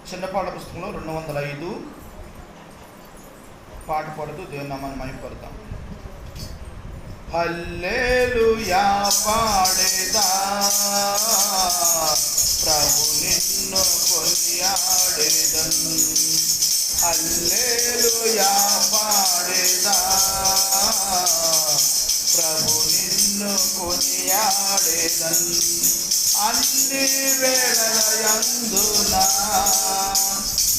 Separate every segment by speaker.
Speaker 1: చిన్న పాట పుస్తకంలో 205 పాట పాడుతూ దేవుని నామాన్ని మహిమపడతాం. హల్లెలూయా పాడేదా, ప్రభు నిన్ను కొనియాడేదన్. హల్లెలూయా పాడేదా, ప్రభు నిన్ను కొనియాడేదన్. అన్ని వేళలయందున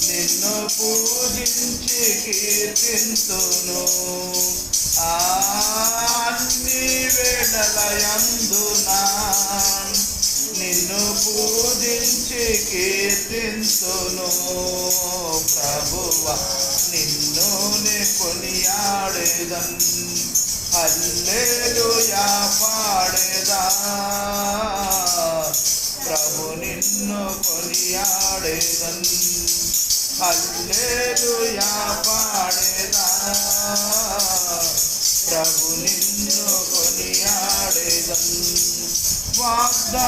Speaker 1: నిన్ను పూజించి కీర్తింతును. అన్ని వేళలయందున నిన్ను పూజించి కీర్తింతును. ప్రభువా నిన్ను నే కొనియాడేదన్. హల్లెలూయా పాడేదా, ప్రభు నిన్ను కొనియాడేదన్. హల్లెలూయా పాడేదా, ప్రభు నిన్ను కొనియాడేదన్. వాగ్దానములనిచ్చి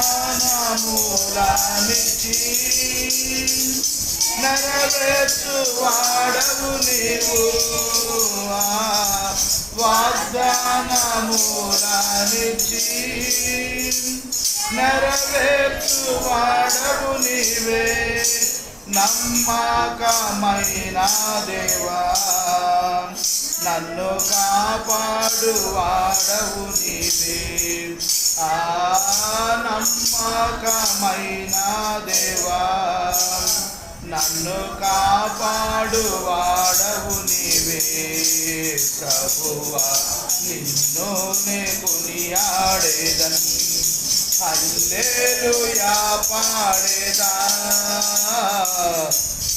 Speaker 1: నెరవేర్చువాడవు నీవు. వాగ్దానములనిచ్చి నెరవేర్చువాడవు నీవే. నమ్మకమైన దేవా, నన్ను కాపాడువాడవు నీవే. నమ్మకమైన దేవా, నన్ను కాపాడువాడవు నీవే. ప్రభువా నిన్ను నే కొనియాడేదన్. హల్లెలూయా పాడేదా,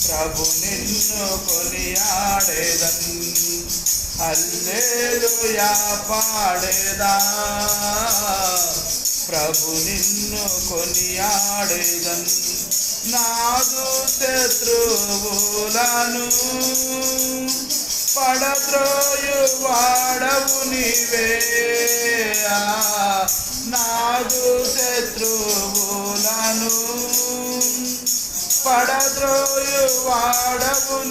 Speaker 1: ప్రభు నిన్ను కొనియాడేదన్. హల్లెలూయా పాడేదా, ప్రభు నిన్ను కొనియాడేదన్. నాదు శత్రువులను పడద్రోయువాడవు నీవే. నాదు శత్రువులను పడద్రోయువాడవు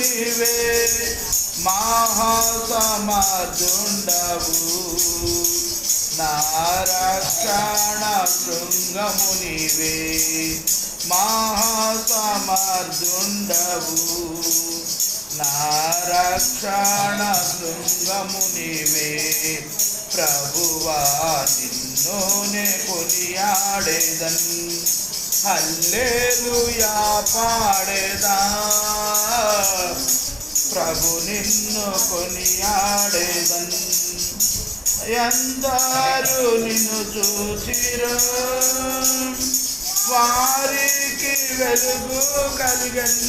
Speaker 1: నీవే. మహాసమర్థుండవు, నా రక్షణ శృంగము నీవే. మహాసమర్థుండవు, నా రక్షణ శృంగము నీవే. ప్రభువా నిన్ను నే కొనియాడేదన్. హల్లెలూయా పాడేదా, ప్రభు నిన్ను కొనియాడేదన్. ఎందరు నిన్ను చూచిరో వారికి వెలుగు కలిగన్.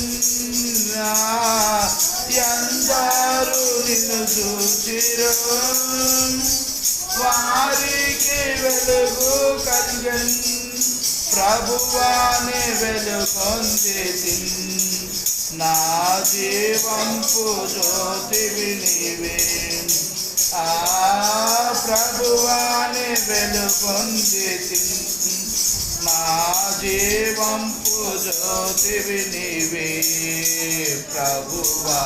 Speaker 1: ఎందరు నిన్ను చూచిరో వారికి వెలుగు కలిగన్. ప్రభువాని వెలుగొందితిన్, నా జీవంపు జ్యోతివి నీవే. ప్రభువాని వెలుగొందితిన్, నా జీవంపు జ్యోతివి నీవే. ప్రభువా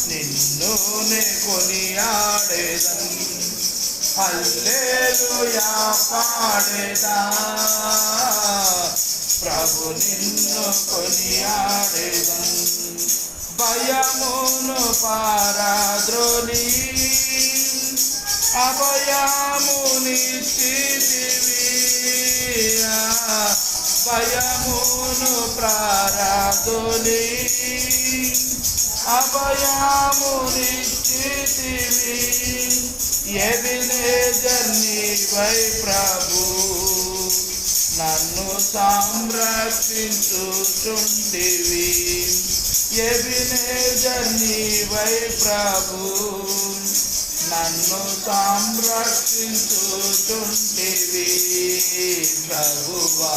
Speaker 1: నిన్ను నే కొనియాడేదన్. హల్లెలూయా పాడేదా, ప్రభు నిన్ను కొనియాడేదన్. భయమును పారద్రోలి అభయమునిచ్చితివి. భయమును పారద్రోలి అభయమునిచ్చితివి. ఎబెనేజర్ నీవై ప్రభు, నన్ను సంరక్షించుచుంటివి. ఎబెనేజర్ నీవై ప్రభు, నన్ను సంరక్షించుచుంటివి. ప్రభువా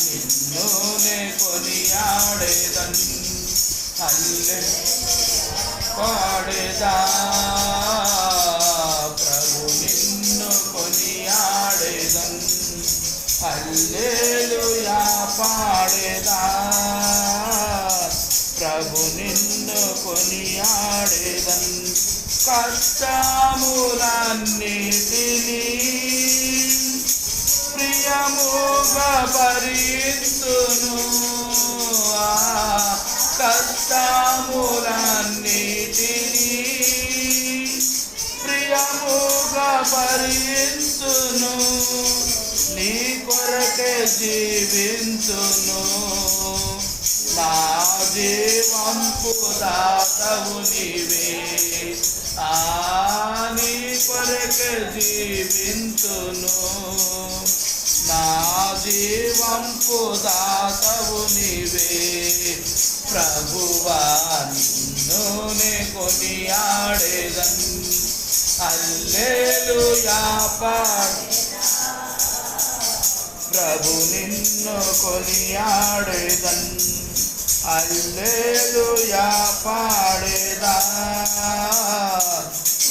Speaker 1: నిన్ను నే కొనియాడేదన్. పాడేదా, ప్రభు నిన్ను కొనియాడేదన్. హల్లెలూయా పాడేదా, ప్రభు నిన్ను కొనియాడేదన్ కష్టములన్నిటినీ ప్రియముగా భరింతును కష్టములన్నిటినీ ప్రియముగా భరింతును నీ కొరకే జీవింతును నా జీవంపు దాతవు నీవే నీ కొరకే జీవింతును నా జీవంపు దాతవు నీవే ప్రభువా నిన్ను నే కొనియాడేదన్ హల్లెలూయా ప్రభు నిన్ను కొనియాడేదన్ హల్లెలూయా పాడేదా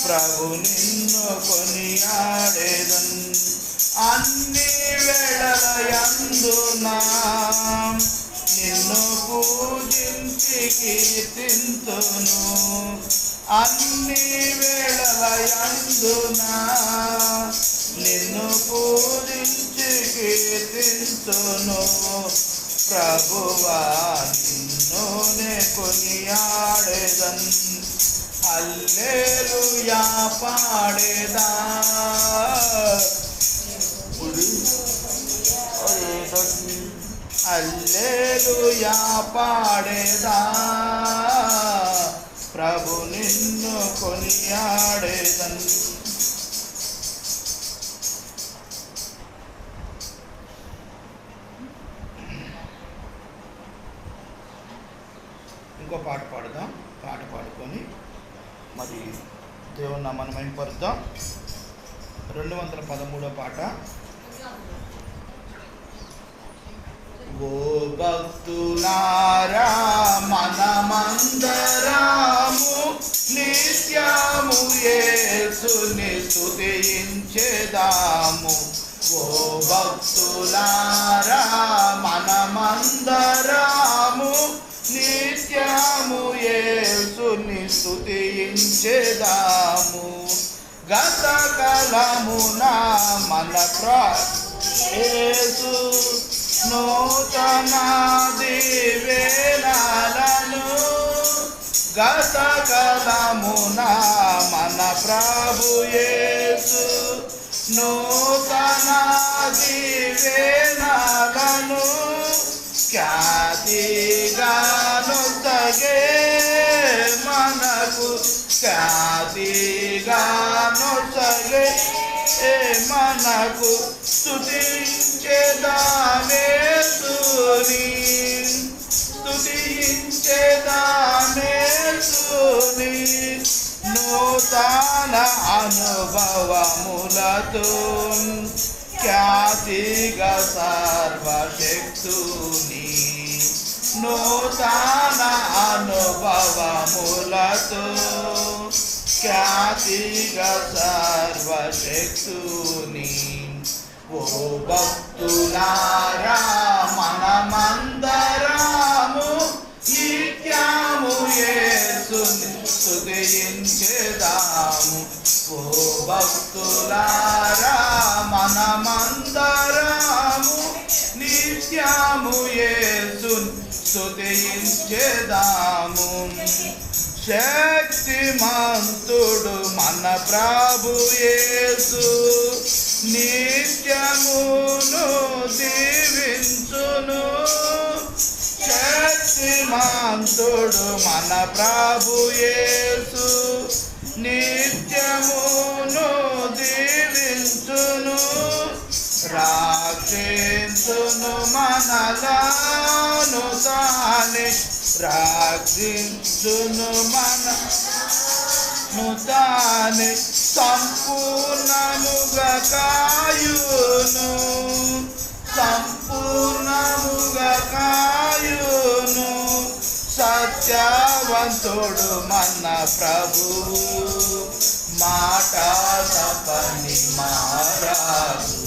Speaker 1: ప్రభు నిన్ను కొనియాడేదన్ అన్ని వేళలయందునా నిన్ను పూజించి కీర్తింతును అన్ని వేళలయందునా నిన్ను పూజించి కీర్తింతును ప్రభువా నిన్ను నే కొనియాడేదన్ హల్లెలూయా పాడేదా హల్లెలూయా పాడేదా ప్రభు నిన్ను కొనియాడేదన్ ఇంకో పాట పాడుదాం పాట పాడుకొని మరి దేవుని నామాన్ని మహిమపరుద్దాం 213వ పాట ఓ భక్తులారా మనమందరము నిత్యము యేసుని స్తుతించెదాము ఓ భక్తులారా మనమందరము నిత్యము యేసుని స్తుతించెదాము గత కాలమున మన యేసు నూతన దీవెనలను గత కాలమున మన ప్రభు యేసు నూతన దీవెనలను ఖ్యాతిగానొసగే మనకు ఖ్యాతిగానొసగే మనకు స్తుతించెదామేసుని నూతన అనుభవములతో ఖ్యాతిగా సర్వశక్తుని నూతన అనుభవములతో ఖ్యాతిగా సర్వశక్తుని ఓ భక్తులారా మనమందరము నిత్యము యేసుని స్తుతించెదాము ఓ భక్తులారా మనమందరము నిత్యము యేసుని స్తుతించెదాము శక్తిమంతుడు మన ప్రభు యేసు నిత్యమును దీవించును శక్తిమంతుడు మన ప్రభు యేసు నిత్యమును దీవించును రక్షించును మనలను తానే రక్షించును మనను తానే సంపూర్ణముగా కాయును సంపూర్ణముగా కాయును సత్యవంతుడు మన ప్రభు మాట తపని మారాదు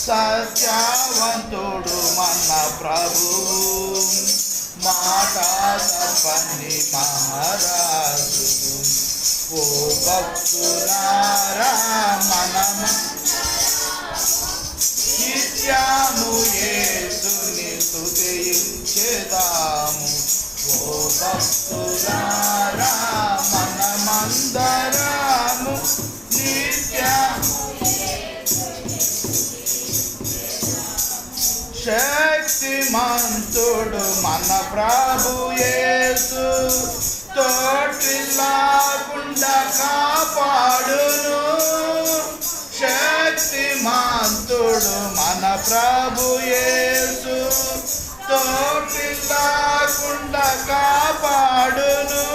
Speaker 1: సత్యవంతుడు మన ప్రభు మాట తప్పని మహారాజు. ఓ భక్తులారా మనము నిత్యము యేసుని స్తుతించెదాము. ఓ భక్తులారా మనమందరము నిత్యము శక్తిమంతుడు మన ప్రభు యేసు, తోటిల్లాకుండా కాపాడును. శక్తిమంతుడు మన ప్రభు యేసు, తోటిల్లాకుండా కాపాడును.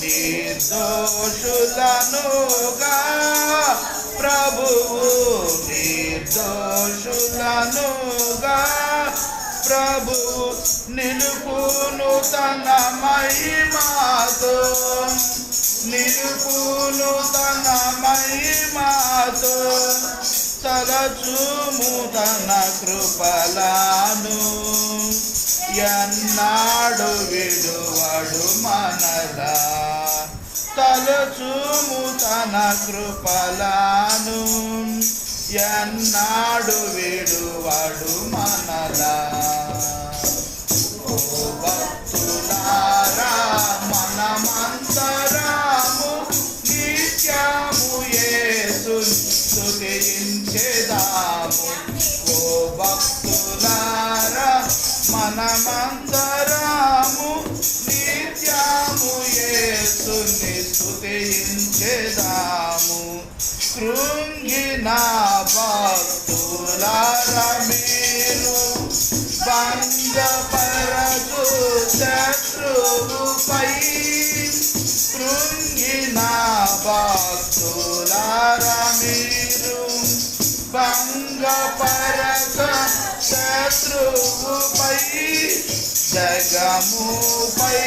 Speaker 1: నిర్దోషులనుగా ప్రభువు, నిర్దోషులనుగా ప్రభువు నిలుపును తన మహిమతో, నిలుపును తన మహిమతో. తలచుము తన కృపలను, ఎన్నాడు విడువడు మనలా. తలచుము తన కృపలను, ఎన్నాడు విడువడు మనలా. ఓ భక్తులారా మనమంతరము నిత్యము యేసుని స్తుతించెదాము. ఓ భక్తులారా మనమంతరము నిత్యము యేసుని స్తుతించెదాము. కృంగిన భక్తులారా మీరు భంగపరచు శత్రువుపై, కృంగిన భక్తులారా మీరు భంగపరచ శత్రువుపై, జగముపై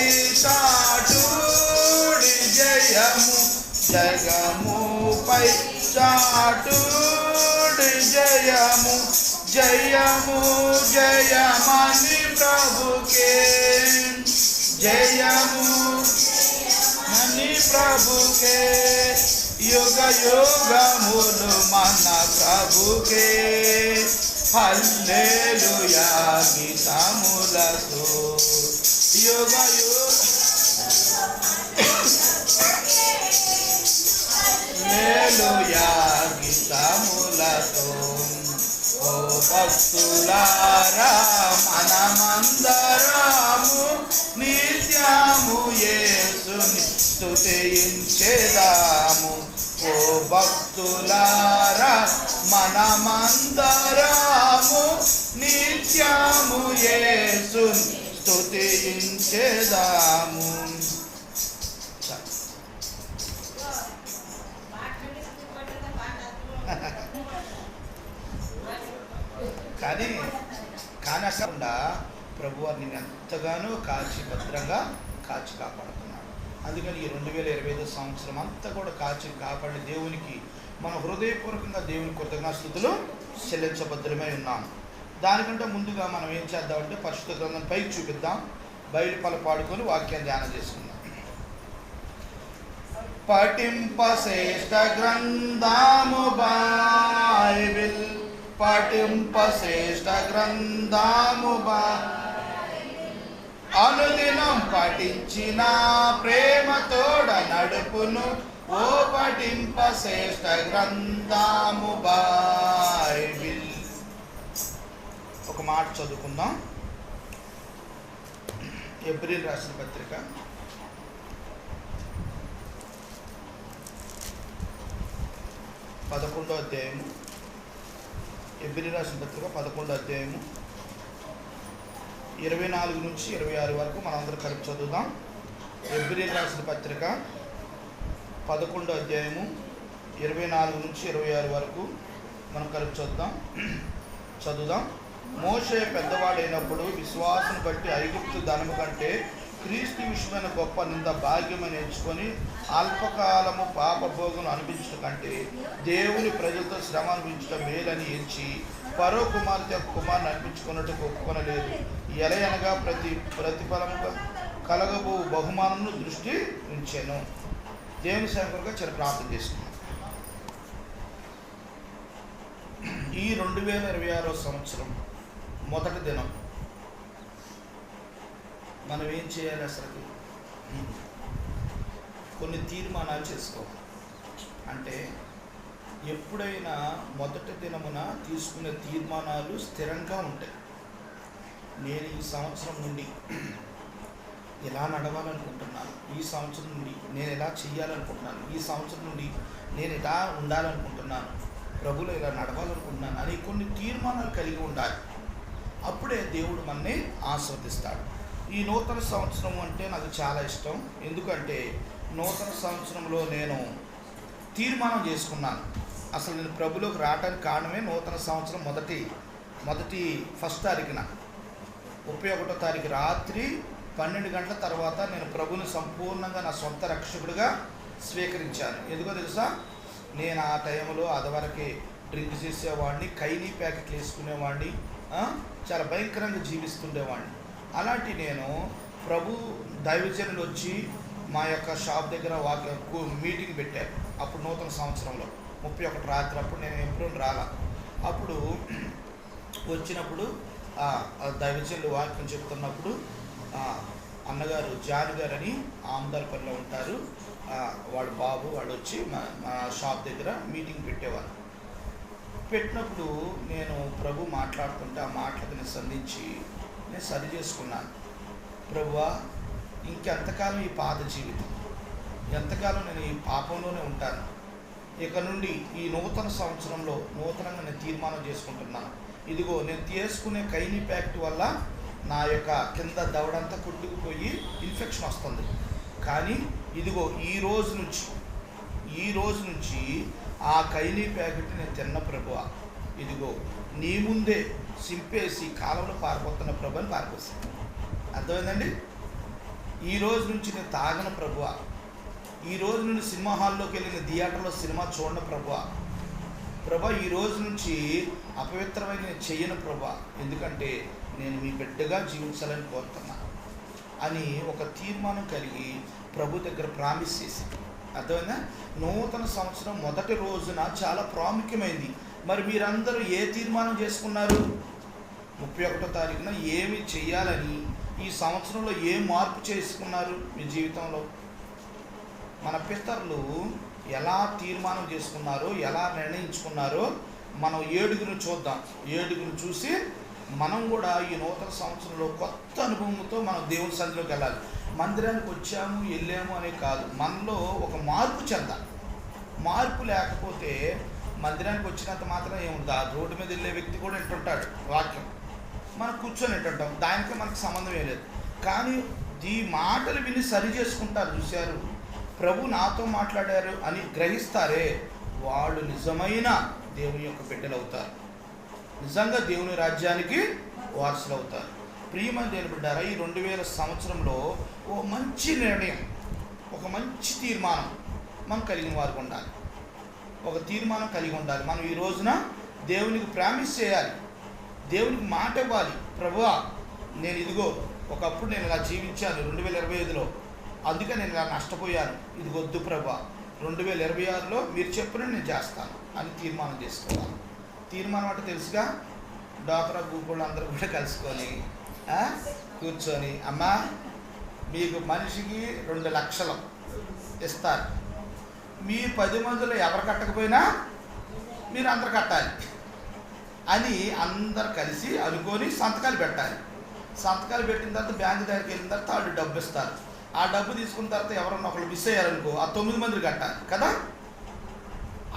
Speaker 1: చాటుడి జయము, జగముపై చాటుడి జయము. జయము జయమని ప్రభుకే, జయము అని ప్రభుకే. యుగ యుగములు మన ప్రభుకే. హల్లెలూయా గీతములతో యుగ హల్లెలూయా గీతములతో. ఓ భక్తులారా మనమందరము నిత్యము యేసుని స్తుతించెదాము. ఓ భక్తులారా మనమందరము నిత్యము యేసుని స్తుతించెదాము. కానీ కానకుండా ప్రభువారు నేను ఎంతగానో కాచి భద్రంగా కాచి కాపాడుతున్నాడు. అందుకని ఈ 2025 సంవత్సరం అంతా కూడా కాచి కాపాడి దేవునికి మన హృదయపూర్వకంగా దేవుని కృతజ్ఞతాస్తుతులు చెల్లించబద్ధమై ఉన్నాం. దానికంటే ముందుగా మనం ఏం చేద్దామంటే పరిశుద్ధ గ్రంథం పైకి చూపిద్దాం. బయలుపల పాడుకొని వాక్యాన్ని ధ్యానం చేసుకుందాం. పఠింప శ్రేష్ఠ గ్రంథము బైబిల్, పఠింప శ్రేష్ఠ గ్రంథము అనుదినం పఠించిన ప్రేమతోడ నడుపును. ఓ పఠింప శ్రేష్ఠ గ్రంథము బైబిల్. ఒక మాట చదువుకుందాం. ఎబ్రీల్ రాసిన పత్రిక 11వ అధ్యాయము. ఎబ్రీల్ రాసిన పత్రిక 11వ అధ్యాయము 24 నుంచి 26 వరకు మనందరం కలిపి చదువుదాం. ఎబ్రీల్ రాసిన పత్రిక 11వ అధ్యాయము 24 నుంచి 26 వరకు మనం కలిపి చదువుదాం. మోషే పెద్దవాడైనప్పుడు విశ్వాసం బట్టి ఐగుప్తు ధనము కంటే క్రీస్తు విషయమైన గొప్ప నింద భాగ్యమని ఎంచుకొని అల్పకాలము పాపభోగం అనిపించడం కంటే దేవుని ప్రజలతో శ్రమ అనిపించడం మేలని ఎంచి ఫరో కుమార్తె కుమారుని అనిపించుకున్నట్టుకు ఒప్పుకొనలేదు. ఎలయనగా ప్రతిఫలముగా కలగబో బహుమానమును దృష్టి ఉంచాను. దేవుని సేవకులుగా చాలా ప్రార్థన చేసుకున్నాను. ఈ 2026 సంవత్సరం మొదటి దినం మనం ఏం చేయాలి? అసలు కొన్ని తీర్మానాలు చేసుకోవాలి. అంటే ఎప్పుడైనా మొదటి దినమున తీసుకునే తీర్మానాలు స్థిరంగా ఉంటాయి. నేను ఈ సంవత్సరం నుండి ఎలా నడవాలనుకుంటున్నాను, ఈ సంవత్సరం నుండి నేను ఎలా చేయాలనుకుంటున్నాను, ఈ సంవత్సరం నుండి నేను ఎలా ఉండాలనుకుంటున్నాను, ప్రభులో ఇలా నడవాలనుకుంటున్నాను అని కొన్ని తీర్మానాలు కలిగి ఉండాలి. అప్పుడే దేవుడు మనని ఆస్వాదిస్తాడు. ఈ నూతన సంవత్సరం అంటే నాకు చాలా ఇష్టం. ఎందుకంటే నూతన సంవత్సరంలో నేను తీర్మానం చేసుకున్నాను. అసలు నేను ప్రభులోకి రావడానికి కారణమే నూతన సంవత్సరం మొదటి ఫస్ట్ తారీఖున 31వ తారీఖు రాత్రి 12 గంటల తర్వాత నేను ప్రభుని సంపూర్ణంగా నా సొంత రక్షకుడిగా స్వీకరించాను. ఎందుకో తెలుసా? నేను ఆ టైంలో అదివరకే డ్రింక్ చేసేవాడిని, కైనీ ప్యాకెట్లు వేసుకునేవాడిని, చాలా భయంకరంగా జీవిస్తుండేవాడిని. అలాంటి నేను ప్రభు దైవజనులు వచ్చి మా యొక్క షాప్ దగ్గర మీటింగ్ పెట్టారు. అప్పుడు నూతన సంవత్సరంలో 31 రాత్రి, అప్పుడు నేను ఎప్పుడూ రాలా. అప్పుడు వచ్చినప్పుడు దైవజనులు వాక్యం చెప్తున్నప్పుడు అన్నగారు జాన్ గారు అని ఆమదాలపల్లిలో ఉంటారు, వాడు బాబు వాడు వచ్చి మా షాప్ దగ్గర మీటింగ్ పెట్టేవారు. పెట్టినప్పుడు నేను ప్రభు మాట్లాడుతుంటే ఆ మాటలకు నేను సంధించి నేను సరి చేసుకున్నాను. ప్రభువా, ఇంకెంతకాలం ఈ పాత జీవితం, ఎంతకాలం నేను ఈ పాపంలోనే ఉంటాను. ఇక నుండి ఈ నూతన సంవత్సరంలో నూతనంగా నేను తీర్మానం చేసుకుంటున్నాను. ఇదిగో నేను తీసుకునే కైనీ ప్యాకెట్ వల్ల నా యొక్క కింద దవడంతా కొట్టుకుపోయి ఇన్ఫెక్షన్ వస్తుంది. కానీ ఇదిగో ఈ రోజు నుంచి ఆ కైనీ ప్యాకెట్ నేను తిన్న ప్రభువా, ఇదిగో నీ ముందే సింపేసి కాలంలో పారిపోతున్న ప్రభు అని పారిపోతాను. అర్థమైందండి? ఈ రోజు నుంచి నేను తాగన ప్రభువా, ఈ రోజు నుండి సినిమా హాల్లోకి వెళ్ళిన థియేటర్లో సినిమా చూడన ప్రభువా, ఈ రోజు నుంచి అపవిత్రమైన నేను చెయ్యను ప్రభువా, ఎందుకంటే నేను మీ బిడ్డగా జీవించాలని కోరుతున్నా అని ఒక తీర్మానం కలిగి ప్రభు దగ్గర ప్రామిస్ చేసి. అర్థమైందా? నూతన సంవత్సరం మొదటి రోజున చాలా ప్రాముఖ్యమైంది. మరి మీరందరూ ఏ తీర్మానం చేసుకున్నారు? 31వ తారీఖున ఏమి చెయ్యాలని, ఈ సంవత్సరంలో ఏ మార్పు చేసుకున్నారు మీ జీవితంలో? మన పితరులు ఎలా తీర్మానం చేసుకున్నారో, ఎలా నిర్ణయించుకున్నారో మనం 7 చూద్దాం. 7 చూసి మనం కూడా ఈ నూతన సంవత్సరంలో కొత్త అనుభవంతో మనం దేవుని సన్నిధిలోకి వెళ్ళాలి. మందిరానికి వచ్చాము వెళ్ళాము అనే కాదు, మనలో ఒక మార్పు చెందాలి. మార్పు లేకపోతే మందిరానికి వచ్చినంత మాత్రం ఏముంటుంది? ఆ రోడ్డు మీద వెళ్ళే వ్యక్తి కూడా వింటుంటాడు వాక్యం, మనం కూర్చొని వింటుంటాం, దానికి మనకు సంబంధం ఏం లేదు. కానీ ఈ మాటలు విని సరి చేసుకుంటారు. చూశారు, ప్రభు నాతో మాట్లాడారు అని గ్రహిస్తారే, వాళ్ళు నిజమైన దేవుని యొక్క బిడ్డలు అవుతారు, నిజంగా దేవుని రాజ్యానికి వారసులు అవుతారు. ప్రియమైన దేవుని బిడ్డారా, ఈ 2000 సంవత్సరంలో ఓ మంచి నిర్ణయం, ఒక మంచి తీర్మానం మనం కలిగిన వారికి ఉండాలి. ఒక తీర్మానం కలిగి ఉండాలి. మనం ఈ రోజున దేవునికి ప్రామిస్ చేయాలి, దేవునికి మాట ఇవ్వాలి. ప్రభువా, నేను ఇదిగో ఒకప్పుడు నేను ఇలా జీవించాను 2025లో, అందుకే నేను ఇలా నష్టపోయాను, ఇది వద్దు ప్రభువా, 2026లో మీరు చెప్పిన నేను చేస్తాను అని తీర్మానం చేసుకోవాలి. తీర్మానం అంటే తెలుసుగా, డాక్రా గ్రూపులు అందరూ కూడా కలుసుకొని కూర్చొని, అమ్మా మీకు మనిషికి 2 లక్షలు ఇస్తారు, మీ 10 మందిలో ఎవరు కట్టకపోయినా మీరు అందరు కట్టాలి అని అందరు కలిసి అనుకొని సంతకాలు పెట్టాలి. సంతకాలు పెట్టిన తర్వాత బ్యాంకు దగ్గరికి వెళ్ళిన తర్వాత వాళ్ళు డబ్బు ఇస్తారు. ఆ డబ్బు తీసుకున్న తర్వాత ఎవరన్నా ఒకళ్ళు మిస్ అయ్యారనుకో, ఆ 9 మంది కట్టాలి కదా,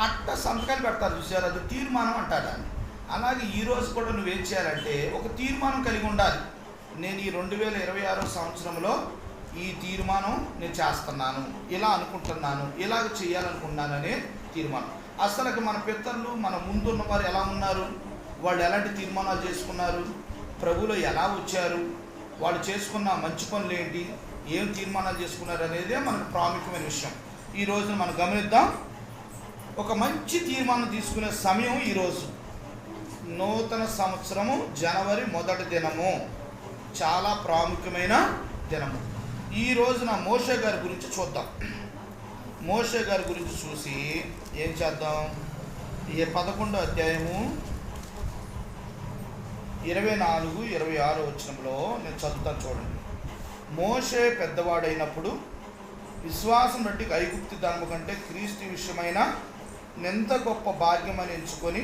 Speaker 1: అట్ట సంతకాలు పెడతారు. చూసారు, అది తీర్మానం అంటారు అని. అలాగే ఈరోజు కూడా నువ్వేం చేయాలంటే ఒక తీర్మానం కలిగి ఉండాలి. నేను ఈ 2026 సంవత్సరంలో ఈ తీర్మానం నేను చేస్తున్నాను, ఇలా అనుకుంటున్నాను, ఇలాగ చేయాలనుకుంటున్నాను అనే తీర్మానం. అసలు మన పితరులు మన ముందున్న వారు ఎలా ఉన్నారు, వాళ్ళు ఎలాంటి తీర్మానాలు చేసుకున్నారు, ప్రభువులో ఎలా వచ్చారు, వాళ్ళు చేసుకున్న మంచి పనులు ఏంటి, ఏం తీర్మానాలు చేసుకున్నారు అనేదే మనకు ప్రాముఖ్యమైన విషయం. ఈ రోజున మనం గమనిద్దాం. ఒక మంచి తీర్మానం తీసుకునే సమయం ఈరోజు. నూతన సంవత్సరము జనవరి 1వ దినము. చాలా ప్రాముఖ్యమైన దినము. ఈ రోజున మోషే గారి గురించి చూద్దాం. మోషే గారి గురించి చూసి ఏం చేద్దాం? ఈ 11వ అధ్యాయము 24, 26 వచనంలో నేను చదువుతాను చూడండి. మోషే పెద్దవాడైనప్పుడు విశ్వాసం బట్టి ఐగుప్తు ధనము కంటే క్రీస్తు విషయమైన ఎంత గొప్ప భాగ్యమని ఎంచుకొని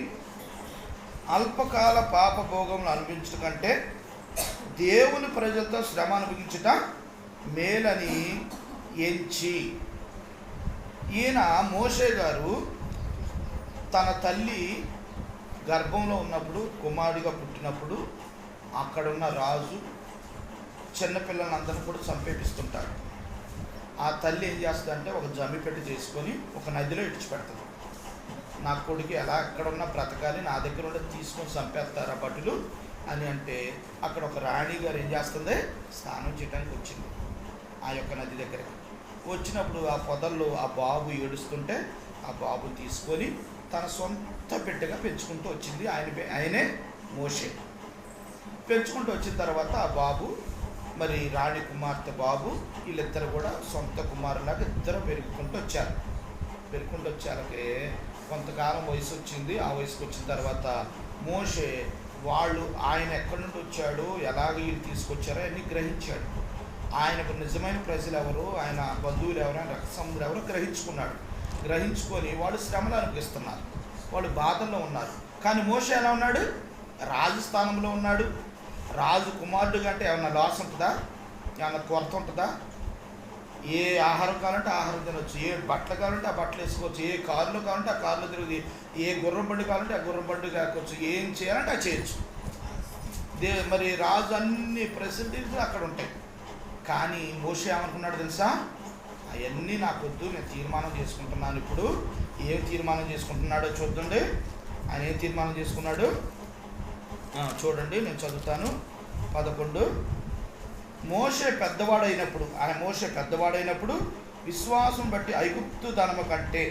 Speaker 1: అల్పకాల పాప భోగములు అనిపించడం కంటే దేవుని ప్రజలతో శ్రమ అనుభవించుట మేలని ఎంచి. ఈయన మోషే గారు తన తల్లి గర్భంలో ఉన్నప్పుడు, కుమారుడిగా పుట్టినప్పుడు అక్కడున్న రాజు చిన్నపిల్లలందరినీ కూడా చంపేపిస్తుంటాడు. ఆ తల్లి ఏం చేస్తుందంటే ఒక జమ్మి పెట్టి చేసుకొని ఒక నదిలో ఇడిచిపెడుతుంది. నా కొడుకు ఎలా ఎక్కడున్నా బ్రతకాలి, నా దగ్గర ఉండే తీసుకొని చంపేస్తారా భటులు అని అంటే, అక్కడ ఒక రాణి గారు ఏం చేస్తుంది? స్నానం చేయడానికి వచ్చింది ఆ యొక్క నది దగ్గరికి. వచ్చినప్పుడు ఆ పొదల్లో ఆ బాబు ఏడుస్తుంటే ఆ బాబుని తీసుకొని తన సొంత బిడ్డగా పెంచుకుంటూ వచ్చింది. ఆయనే మోషే. పెంచుకుంటూ వచ్చిన తర్వాత ఆ బాబు మరి రాణి కుమార్తె బాబు వీళ్ళిద్దరు కూడా సొంత కుమారులాగా ఇద్దరు పెరుగుకుంటూ వచ్చారకే కొంతకాలం వయసు వచ్చింది. ఆ వయసుకు వచ్చిన తర్వాత మోషే ఆయన ఎక్కడి నుండి వచ్చాడు, ఎలాగ వీళ్ళు తీసుకొచ్చారో అన్నీ గ్రహించాడు. ఆయనకు నిజమైన ప్రజలు ఎవరు, ఆయన బంధువులు ఎవరు, ఆయన రక్త సముద్రులు ఎవరు గ్రహించుకొని వాళ్ళు శ్రమలు అనుభవిస్తున్నారు, వాళ్ళు బాధల్లో ఉన్నారు. కానీ మోషే ఎలా ఉన్నాడు? రాజస్థానంలో ఉన్నాడు. రాజు కుమారుడు కంటే ఏమన్నా లాస్ ఉంటుందా? ఏమన్నా కొరత ఉంటుందా? ఏ ఆహారం కావాలంటే ఆహారం తినవచ్చు, ఏ బట్టలు కావాలంటే ఆ బట్టలు వేసుకోవచ్చు, ఏ కారులో కావాలంటే ఆ కారులో తిరిగి, ఏ గుర్రం బండి కావాలంటే ఆ గుర్రం బండి కావచ్చు, ఏం చేయాలంటే అది చేయొచ్చు. మరి రాజు అన్ని ఫెసిలిటీస్ అక్కడ ఉంటాయి. కానీ మోషే ఏమనుకున్నాడు తెలుసా? అవన్నీ నాకొద్దు, నేను తీర్మానం చేసుకుంటున్నాను. ఇప్పుడు ఏం తీర్మానం చేసుకుంటున్నాడో చూద్దండి. ఆయన ఏం తీర్మానం చేసుకున్నాడు చూడండి, నేను చదువుతాను. 11. మోషే పెద్దవాడైనప్పుడు విశ్వాసం బట్టి ఐగుప్తు ధనము కంటే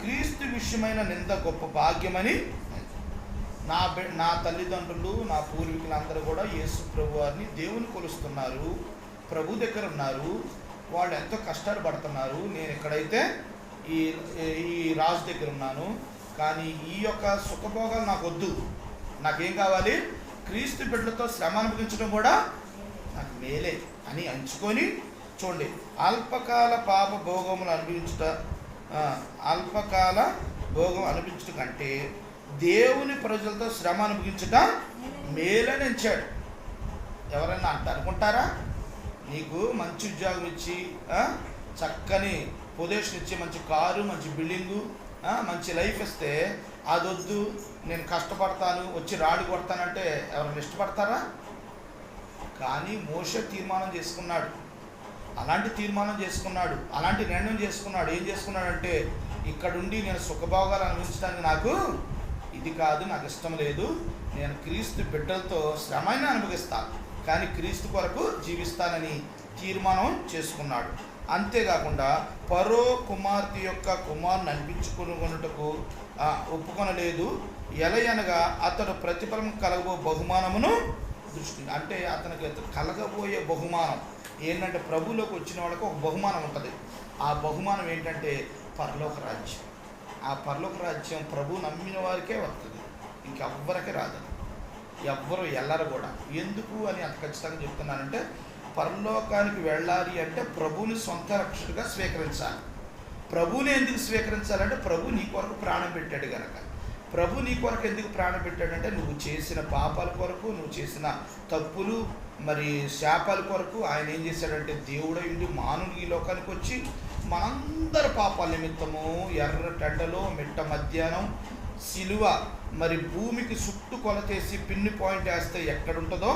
Speaker 1: క్రీస్తు విషయమైన నింద గొప్ప భాగ్యమని. నా తల్లిదండ్రులు, నా పూర్వీకులందరూ కూడా యేసు ప్రభు వారిని దేవుని కొలుస్తున్నారు, ప్రభు దగ్గర ఉన్నారు, వాళ్ళు ఎంతో కష్టాలు పడుతున్నారు. నేను ఎక్కడైతే ఈ రాజు దగ్గర ఉన్నాను, కానీ ఈ యొక్క సుఖభోగాలు నాకు వద్దు. నాకేం కావాలి? క్రీస్తు బిడ్డలతో శ్రమ అనుభవించడం కూడా నాకు మేలే అని ఎంచుకొని చూడండి, అల్పకాల భోగం అనిపించడం కంటే దేవుని ప్రజలతో శ్రమ అనుభవించుట మేలని ఎంచాడు. ఎవరైనా అనుకుంటారా? నీకు మంచి ఉద్యోగం ఇచ్చి చక్కని పొజిషన్ ఇచ్చి మంచి కారు, మంచి బిల్డింగు, మంచి లైఫ్ ఇస్తే అదొద్దు, నేను కష్టపడతాను, వచ్చి రాడి కొడతానంటే ఎవరైనా ఇష్టపడతారా? కానీ మోషే తీర్మానం చేసుకున్నాడు, అలాంటి నిర్ణయం చేసుకున్నాడు. ఏం చేసుకున్నాడంటే, ఇక్కడుండి నేను సుఖభోగాలు అనుభవించడానికి నాకు ఇది కాదు, నాకు ఇష్టం లేదు. నేను క్రీస్తు బిడ్డలతో శ్రమైన అనుభవిస్తాను, కానీ క్రీస్తు కొరకు జీవిస్తానని తీర్మానం చేసుకున్నాడు. అంతేకాకుండా ఫరో కుమార్తె యొక్క కుమారుని అనిపించుకొనుటకు ఒప్పుకొనలేదు. ఎలయనగా అతడు ప్రతిఫలం కలగబో బహుమానమును దృష్టి, అంటే అతనికి కలగబోయే బహుమానం ఏంటంటే, ప్రభువులోకి వచ్చిన వాళ్ళకి ఒక బహుమానం ఉంటుంది. ఆ బహుమానం ఏంటంటే పరలోక రాజ్యం. ఆ పరలోక రాజ్యం ప్రభు నమ్మిన వారికే వస్తుంది, ఇంకెవ్వరికీ రాదు. ఎవ్వరు వెళ్ళరు కూడా. ఎందుకు అని అంత ఖచ్చితంగా చెప్తున్నానంటే, పరలోకానికి వెళ్ళాలి అంటే ప్రభువుని సొంత రక్షకుడిగా స్వీకరించాలి. ప్రభువుని ఎందుకు స్వీకరించాలంటే, ప్రభు నీ కొరకు ప్రాణం పెట్టాడు కనుక. ప్రభు నీ కొరకు ఎందుకు ప్రాణం పెట్టాడంటే, నువ్వు చేసిన పాపాల కొరకు, నువ్వు చేసిన తప్పులు మరి శాపాల కొరకు ఆయన ఏం చేశాడంటే, దేవుడై ఉండి మానవుని ఈ లోకానికి వచ్చి మనందరి పాపాల నిమిత్తము ఎర్ర టెండలో మిట్ట మధ్యాహ్నం సిలువ మరి భూమికి చుట్టూ కొలతేసి పిన్ని పాయింట్ వేస్తే ఎక్కడుంటుందో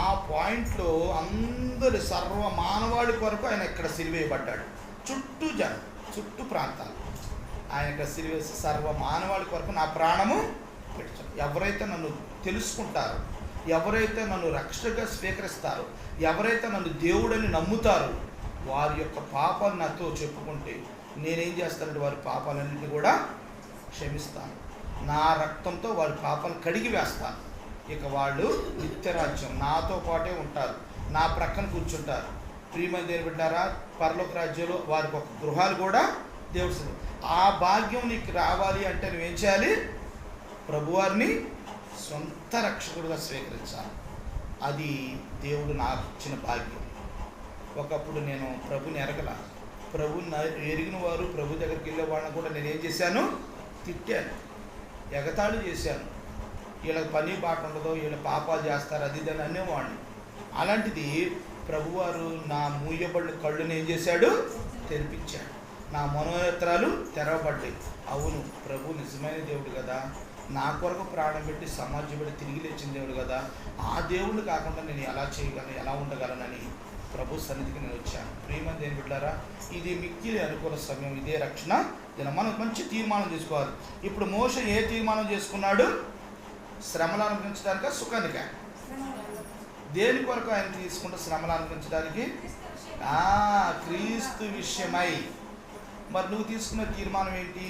Speaker 1: ఆ పాయింట్లో అందరి సర్వ మానవాళి కొరకు ఆయన ఇక్కడ సిలువేయబడ్డాడు. చుట్టూ ప్రాంతాలు ఆయన ఇక్కడ సిలువేసి సర్వ మానవాళి కొరకు నా ప్రాణము పెట్టాను. ఎవరైతే నన్ను తెలుసుకుంటారో, ఎవరైతే నన్ను రక్షకుడిగా స్వీకరిస్తారో, ఎవరైతే నన్ను దేవుడని నమ్ముతారో, వారి యొక్క పాపాలు నాతో చెప్పుకుంటే నేనేం చేస్తానంటే వారి పాపాలన్నింటినీ కూడా క్షమిస్తాను. నా రక్తంతో వారి పాపాలు కడిగి వేస్తాను. ఇక వాళ్ళు నిత్యరాజ్యం నాతో పాటే ఉంటారు, నా ప్రక్కన కూర్చుంటారు. ప్రియమైన దేవుని బిడ్డారా, పరలోక రాజ్యంలో వారికి ఒక గృహాలు కూడా దేవుడు. ఆ భాగ్యం నీకు రావాలి అంటే నువ్వేం చేయాలి? ప్రభువారిని సొంత రక్షకుడుగా స్వీకరించాలి. అది దేవుడు నాకు ఇచ్చిన భాగ్యం. ఒకప్పుడు నేను ప్రభుని ఎరగల. ప్రభుని ఎరిగిన వారు ప్రభు దగ్గరికి వెళ్ళే వాళ్ళని కూడా నేనేం చేశాను? తిట్టాను, ఎగతాళి చేశాను. వీళ్ళకి పని బాట ఉండదో, వీళ్ళ పాపాలు చేస్తారు, అది దాన్ని అనేవాడిని. అలాంటిది ప్రభువారు నా మూయబడిన కళ్ళుని ఏం చేశాడు? తెరిపించాడు. నా మనోనేత్రాలు తెరవబడ్డాయి. అవును, ప్రభు నిజమైన దేవుడు కదా, నా కొరకు ప్రాణం పెట్టి సమాజం పెట్టి తిరిగి లేచిన దేవుడు కదా, ఆ దేవుడు కాకుండా నేను ఎలా చేయగలను, ఎలా ఉండగలనని ప్రభు సన్నిధికి నేను వచ్చాను. ప్రియమైన దేవుని బిడ్డారా, ఇది మిక్కిలి అనుకూల సమయం, ఇదే రక్షణ దినం. మనం మంచి తీర్మానం చేసుకోవాలి. ఇప్పుడు మోషే ఏ తీర్మానం చేసుకున్నాడు? శ్రమలు అనుభవించడానిక, సుఖానిక? దేని కొరకు ఆయన తీసుకుంటే శ్రమలు అనుభవించడానికి? క్రీస్తు విషయమై. మరి నువ్వు తీసుకున్న తీర్మానం ఏంటి?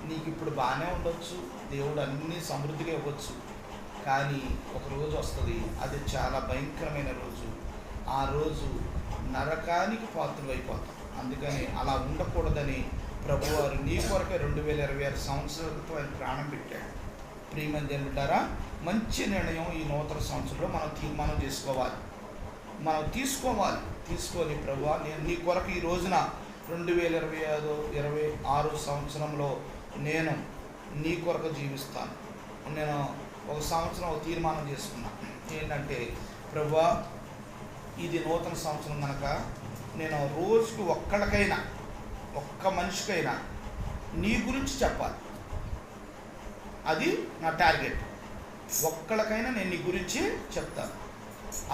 Speaker 1: నీకు ఇప్పుడు బాగానే ఉండొచ్చు, దేవుడు అన్నీ సమృద్ధిగా ఇవ్వచ్చు, కానీ ఒక రోజు వస్తుంది, అది చాలా భయంకరమైన రోజు. ఆ రోజు నరకానికి పాత్రలు అయిపోతాం. అందుకని అలా ఉండకూడదని ప్రభువారు నీ కొరకే 2026 సంవత్సరాల క్రితం ఆయన ప్రాణం పెట్టాడు. ప్రియమైన దేవుని బిడ్డారా, మంచి నిర్ణయం ఈ నూతన సంవత్సరంలో మనం తీర్మానం చేసుకోవాలి. మనం తీసుకొని ప్రభువా, నేను నీ కొరకు ఈ రోజున 2026 సంవత్సరంలో నేను నీ కొరకు జీవిస్తాను. నేను ఒక సంవత్సరం ఒక తీర్మానం చేసుకున్నా. ఏంటంటే, ప్రభువా, ఇది నూతన సంవత్సరం కనుక నేను రోజుకి ఒక్క మనిషికైనా నీ గురించి చెప్పాలి. అది నా టార్గెట్. ఒక్కళ్ళకైనా నేను నీ గురించి చెప్తాను.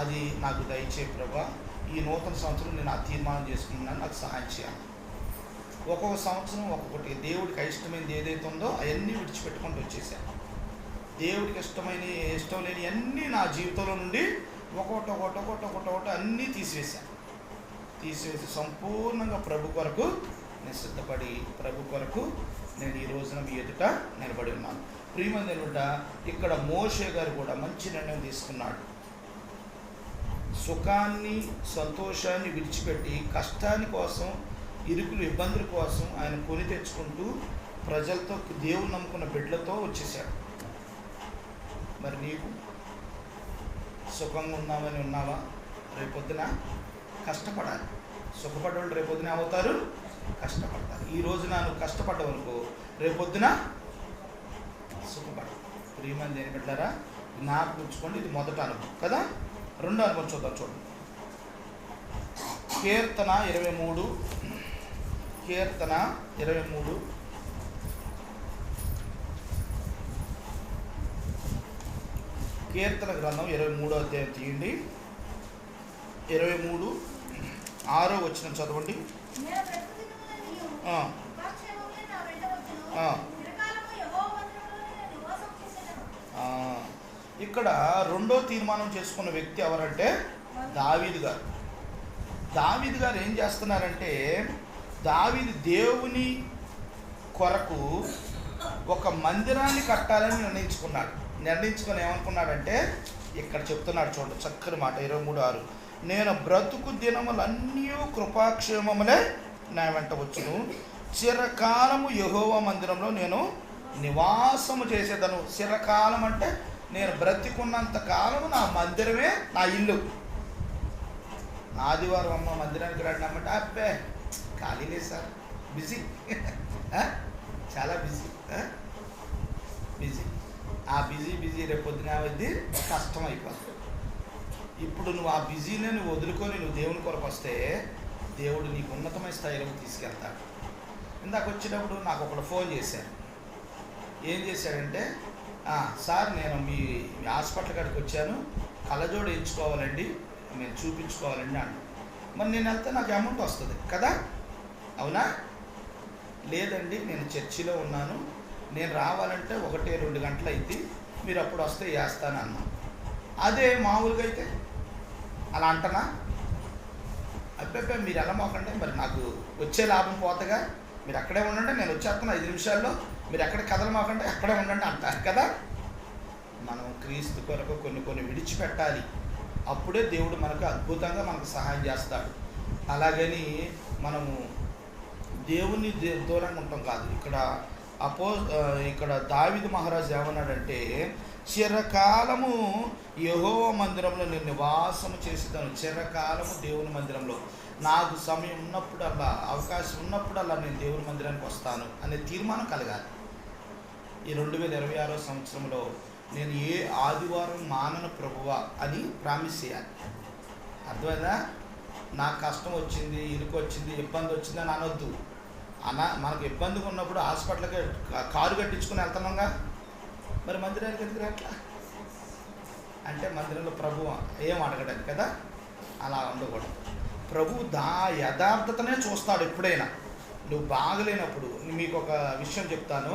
Speaker 1: అది నాకు దయచే ప్రభువా, ఈ నూతన సంవత్సరం నేను ఆ తీర్మానం చేసుకున్నాను, నాకు సహాయం చేయాలి. ఒక్కొక్క సంవత్సరం ఒక్కొక్కటి దేవుడికి ఇష్టమైనది ఏదైతే ఉందో అవన్నీ విడిచిపెట్టుకుంటూ వచ్చేసాను. దేవుడికి ఇష్టం లేని అన్నీ నా జీవితంలో నుండి ఒకటి అన్నీ తీసివేసి సంపూర్ణంగా ప్రభు కొరకు నేను సిద్ధపడి ప్రభు కొరకు నేను ఈ రోజున మీ ఎదుట నిలబడి ఉన్నాను. ప్రియమైన దేవుడ, ఇక్కడ మోషే గారు కూడా మంచి నిర్ణయం తీసుకున్నాడు. సుఖాన్ని సంతోషాన్ని విడిచిపెట్టి కష్టాని కోసం, ఇరుకులు ఇబ్బందుల కోసం ఆయన కొని తెచ్చుకుంటూ ప్రజలతో, దేవుని నమ్ముకున్న బిడ్డలతో వచ్చేసాడు. మరి నీకు సుఖంగా ఉన్నావా? రేపొద్దున కష్టపడాలి. సుఖపడ్డవాళ్ళు రేపొద్దున అవుతారు, కష్టపడతారు. ఈ రోజున నువ్వు కష్టపడ్డావనుకో, రేపొద్దున సుఖపడవు. ప్రియమైన దేని బిడ్డారా, జ్ఞాపకం ఉంచుకోండి. ఇది మొదట అనుభవం కదా. రెండో అనుభవం చూడండి. కీర్తన 23 కీర్తన గ్రంథం 23వ అధ్యాయం తీయండి. 23:6 వచనం చదవండి. ఇక్కడ రెండో తీర్మానం చేసుకున్న వ్యక్తి ఎవరంటే దావీదు గారు. దావీదు గారు ఏం చేస్తున్నారంటే, దావీదు దేవుని కొరకు ఒక మందిరాన్ని కట్టాలని నిర్ణయించుకొని ఏమనుకున్నాడంటే, ఇక్కడ చెప్తున్నాడు చూడండి, చక్కని మాట. 23:6 నేను బ్రతుకు దినములన్నీ కృపాక్షేమములే నా వెంట వచ్చును, చిరకాలము యెహోవా మందిరంలో నేను నివాసము చేసేదను. చిరకాలం అంటే నేను బ్రతికున్నంత కాలము నా మందిరమే నా ఇల్లు. ఆదివారం అమ్మ మందిరానికి రండి అమ్మంటే, అబ్బే ఖాళీ లేదు సార్, బిజీ, చాలా బిజీ. ఆ బిజీ రేపొద్దున అవద్ది కష్టం అయిపోతుంది. ఇప్పుడు నువ్వు ఆ బిజీనే నువ్వు వదులుకొని నువ్వు దేవుని కొరకు వస్తే దేవుడు నీకు ఉన్నతమైన స్థాయిలోకి తీసుకెళ్తాడు. ఇందాక వచ్చేటప్పుడు నాకు ఒకడు ఫోన్ చేశాడు. ఏం చేశాడంటే, సార్ నేను మీ హాస్పిటల్ కాడికి వచ్చాను, కళ్ళజోడు ఎంచుకోవాలండి, నేను చూపించుకోవాలండి అన్న. మరి నేను వెళ్తే నాకు అమౌంట్ వస్తుంది కదా, అవునా? లేదండి, నేను చర్చిలో ఉన్నాను, నేను రావాలంటే 1-2 గంటలు అయితే, మీరు అప్పుడు వస్తే వేస్తాను అన్నా. అదే మామూలుగా అయితే అలా అంటనా? అబ్బే మీరు ఎలా మోకండి, మరి నాకు వచ్చే లాభం పోతగా, మీరు అక్కడే ఉండండి, నేను వచ్చేస్తాను 5 నిమిషాల్లో, మీరు ఎక్కడ కథలు మాకంటే అక్కడే ఉండండి అంటారు కదా. మనం క్రీస్తు కొరకు కొన్ని విడిచిపెట్టాలి. అప్పుడే దేవుడు మనకు అద్భుతంగా మనకు సహాయం చేస్తాడు. అలాగని మనము దేవుని దూరంగా ఉంటాం కాదు. ఇక్కడ దావీదు మహారాజు ఏమన్నాడంటే, చిరకాలము యెహోవా మందిరంలో నేను నివాసము చేసేదాను. చిరకాలము దేవుని మందిరంలో నాకు సమయం ఉన్నప్పుడల్లా, అవకాశం ఉన్నప్పుడల్లా నేను దేవుని మందిరానికి వస్తాను అనే తీర్మానం కలగాలి. ఈ 2026 సంవత్సరంలో నేను ఏ ఆదివారం మానను ప్రభువా అని ప్రామిస్ చేయాలి. అర్థమైందా? నాకు కష్టం వచ్చింది, ఇరుకు వచ్చింది, ఇబ్బంది వచ్చింది అని అనొద్దు. మనకు ఇబ్బందిగా ఉన్నప్పుడు హాస్పిటల్కి కారు కట్టించుకుని వెళ్తున్నాంగా, మరి మందిరానికి ఎందుకు రాట్లా? అంటే మందిరంలో ప్రభు ఏం అడగడానికి కదా. అలా ఉండకూడదు. ప్రభు యథార్థతనే చూస్తాడు ఎప్పుడైనా. నువ్వు బాగలేనప్పుడు మీకు ఒక విషయం చెప్తాను,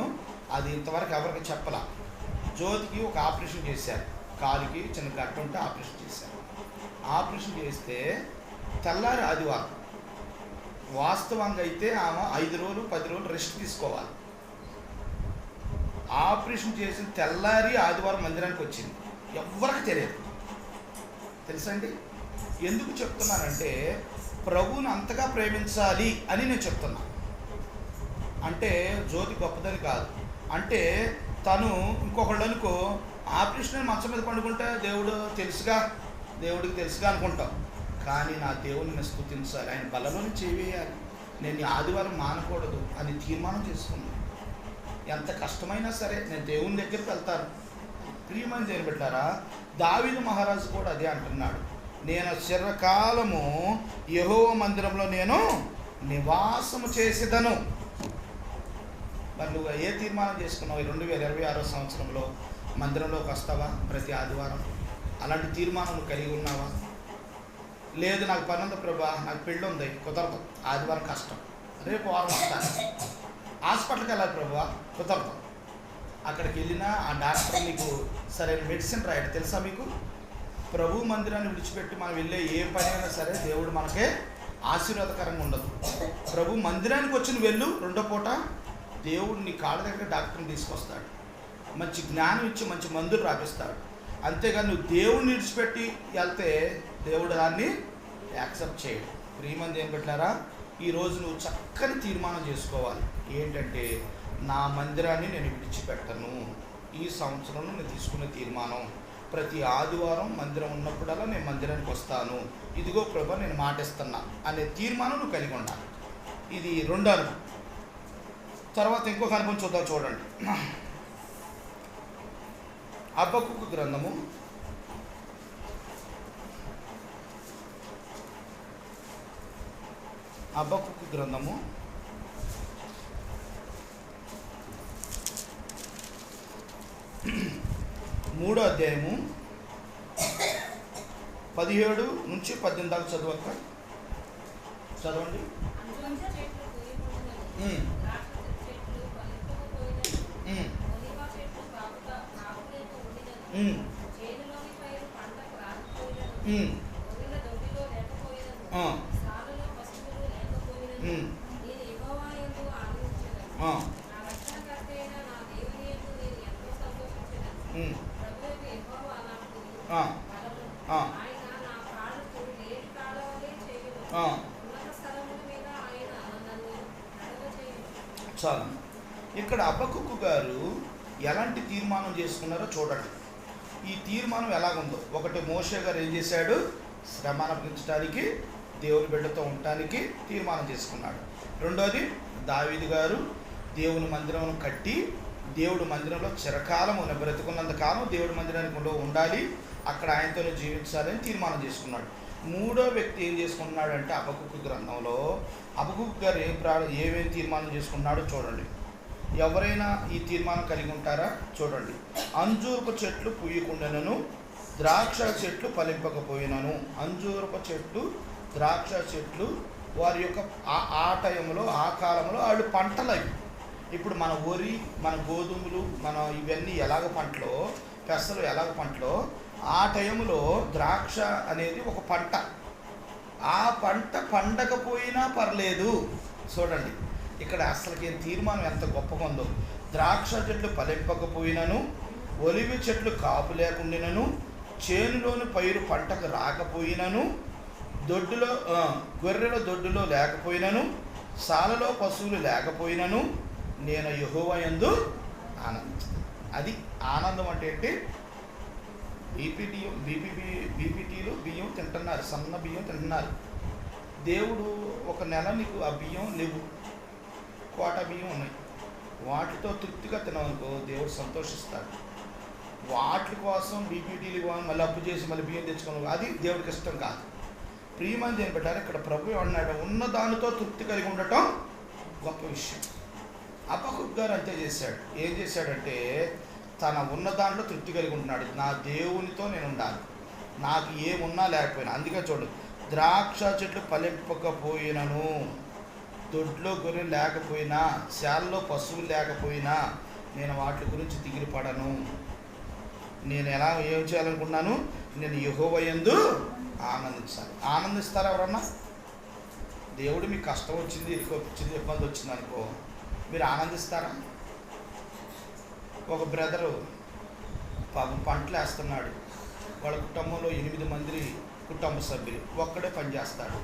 Speaker 1: అది ఇంతవరకు ఎవరికి చెప్పలా. జ్యోతికి ఒక ఆపరేషన్ చేశారు, కాలుకి చిన్న గట్ట ఉంటే ఆపరేషన్ చేశారు. ఆపరేషన్ చేస్తే తెల్లారి ఆదివారం, వాస్తవంగా అయితే ఆమె 5 రోజులు 10 రోజులు రెస్ట్ తీసుకోవాలి. ఆపరేషన్ చేసిన తెల్లారి ఆదివారం మందిరానికి వచ్చింది. ఎవ్వరికి తెలియదు. తెలుసండి? ఎందుకు చెప్తున్నానంటే ప్రభువుని అంతగా ప్రేమించాలి అని నేను చెప్తున్నా. అంటే జ్యోతి గొప్పదని కాదు. అంటే తను ఇంకొకళ్ళు అనుకో ఆపరేషన్ మంచం మీద పండుకుంటే దేవుడికి తెలుసుగా అనుకుంటాం. కానీ నా దేవుడిని స్తుతించాలి, ఆయన బలలోని చేవేయాలి, నేను ఆదివారం మానకూడదు అని తీర్మానం చేసుకున్నాను. ఎంత కష్టమైనా సరే నేను దేవుని దగ్గరికి వెళ్తాను. ప్రియమైన దేవుని బిడ్డలారా, దావీదు మహారాజు కూడా అదే అంటున్నాడు, నేను చిరకాలము యెహోవా మందిరంలో నేను నివాసము చేసేదను. మరి నువ్వు ఏ తీర్మానం చేసుకున్నావు? 2026 సంవత్సరంలో మందిరంలోకి వస్తావా ప్రతి ఆదివారం? అలాంటి తీర్మానం నువ్వు కలిగి ఉన్నావా? లేదు, నాకు పని ఉంది ప్రభా, నాకు పెళ్ళి ఉంది, కుదరదు, ఆదివారం కష్టం, రేపు వారం వస్తాను. హాస్పిటల్కి వెళ్ళాలి ప్రభా, కుదరదు. అక్కడికి వెళ్ళినా ఆ డాక్టర్ నీకు సరైన మెడిసిన్ రాయడు. తెలుసా మీకు? ప్రభు మందిరాన్ని విడిచిపెట్టి మనం వెళ్ళే ఏ పని అయినా సరే దేవుడు మనకే ఆశీర్వాదకరంగా ఉండదు. ప్రభు మందిరానికి వచ్చి నువ్వు వెళ్ళు, రెండో పూట దేవుడు నీ కాళ్ళ దగ్గర డాక్టర్ని తీసుకొస్తాడు, మంచి జ్ఞానం ఇచ్చి మంచి మందులు రాపిస్తాడు. అంతేగాని నువ్వు దేవుడిని విడిచిపెట్టి వెళ్తే దేవుడు దాన్ని యాక్సెప్ట్ చేయడు. ప్రియమంది ఏం పెట్టారా? ఈరోజు నువ్వు చక్కని తీర్మానం చేసుకోవాలి. ఏంటంటే, నా మందిరాన్ని నేను విడిచిపెట్టను. ఈ సంవత్సరంలో నేను తీసుకునే తీర్మానం, ప్రతి ఆదివారం మందిరం ఉన్నప్పుడల్లా నేను మందిరానికి వస్తాను, ఇదిగో ప్రభా నేను మాటిస్తున్నా అనే తీర్మానం నువ్వు కలిగి ఉండాలి. ఇది రెండో అనుభవం. తర్వాత ఇంకొక అనుభవం చూద్దాం. చూడండి, హబక్కూకు గ్రంథము 3వ అధ్యాయము 17 నుంచి 18 దాకా చదవండి. చాలు. ఇక్కడ హబక్కూకు గారు ఎలాంటి తీర్మానం చేసుకున్నారో చూడండి. ఈ తీర్మానం ఎలాగుందో, ఒకటి మోషే గారు ఏం చేశాడు? శ్రమ అనుభవించడానికి, దేవుని బిడ్డతో ఉండటానికి తీర్మానం చేసుకున్నాడు. రెండోది, దావీదు గారు దేవుని మందిరం కట్టి దేవుడి మందిరంలో చిరకాలము బ్రతుకున్నంత కాలం దేవుడి మందిరానికి ఉండాలి, అక్కడ ఆయనతోనే జీవించాలని తీర్మానం చేసుకున్నాడు. మూడో వ్యక్తి ఏం చేసుకున్నాడు అంటే, హబక్కూకు గ్రంథంలో హబక్కూకు గారు ఏమేమి తీర్మానం చేసుకున్నాడో చూడండి. ఎవరైనా ఈ తీర్మానం కలిగి ఉంటారా? చూడండి. అంజూరపు చెట్లు పూయకుండానను ద్రాక్ష చెట్లు ఫలింపకపోయినను. అంజూరపు చెట్లు, ద్రాక్ష చెట్లు వారి యొక్క ఆ టైంలో, ఆ కాలంలో వాళ్ళు పంటలు అవి. ఇప్పుడు మన వరి, మన గోధుమలు, మన ఇవన్నీ ఎలాగ పంటలో, పెసలు ఎలాగ పంటలో, ఆ టైంలో ద్రాక్ష అనేది ఒక పంట. ఆ పంట పండకపోయినా పర్లేదు. చూడండి ఇక్కడ అసలుకి తీర్మానం ఎంత గొప్పగా ఉందో. ద్రాక్ష చెట్లు ఫలింపకపోయినను ఒలివి చెట్లు కాపు లేకుండానను, చేనులోని పైరు పంటకు రాకపోయినను, గొర్రెల దొడ్డులో లేకపోయినను, సాలలో పశువులు లేకపోయినను, నేను యెహోవా యందు ఆనందిస్తాను. అది ఆనందం అంటే ఏంటి? బీపీటీలు బియ్యం తింటున్నారు, సన్న బియ్యం తింటున్నారు. దేవుడు ఒక నెల నీకు ఆ బియ్యం లేవు, కోట బియ్యం ఉన్నాయి, వాటితో తృప్తిగా తినవనుకో దేవుడు సంతోషిస్తాడు. వాటి కోసం బీపీటీలు మళ్ళీ అప్పు చేసి మళ్ళీ బియ్యం తెచ్చుకోవాలి, అది దేవుడికి ఇష్టం కాదు. ప్రియమని దేని పెట్టారు? ఇక్కడ ప్రభు అన్నాడు, ఉన్న దానితో తృప్తి కలిగి ఉండటం గొప్ప విషయం. హబక్కూకు గారు అంతే చేశాడు. ఏం చేశాడంటే తన ఉన్న దాంట్లో తృప్తి కలిగి ఉంటున్నాడు. నా దేవునితో నేను ఉండాలి, నాకు ఏమున్నా లేకపోయినా. అందుకే చూడు, ద్రాక్ష చెట్లు ఫలింపకపోయినను, దొడ్లో గొర్రెలు లేకపోయినా, శాలలో పశువులు లేకపోయినా నేను వాటి గురించి దిగిలి పడను. నేను ఏం చేయాలనుకున్నాను? నేను యెహోవా యందు ఆనందించాలి. ఆనందిస్తారా ఎవరన్నా? దేవుడు మీకు కష్టం వచ్చింది, ఇబ్బంది వచ్చింది అనుకో, మీరు ఆనందిస్తారా? ఒక బ్రదరు పాపం పంటలు వేస్తున్నాడు. వాళ్ళ కుటుంబంలో 8 మంది కుటుంబ సభ్యులు, ఒక్కడే పనిచేస్తాడు.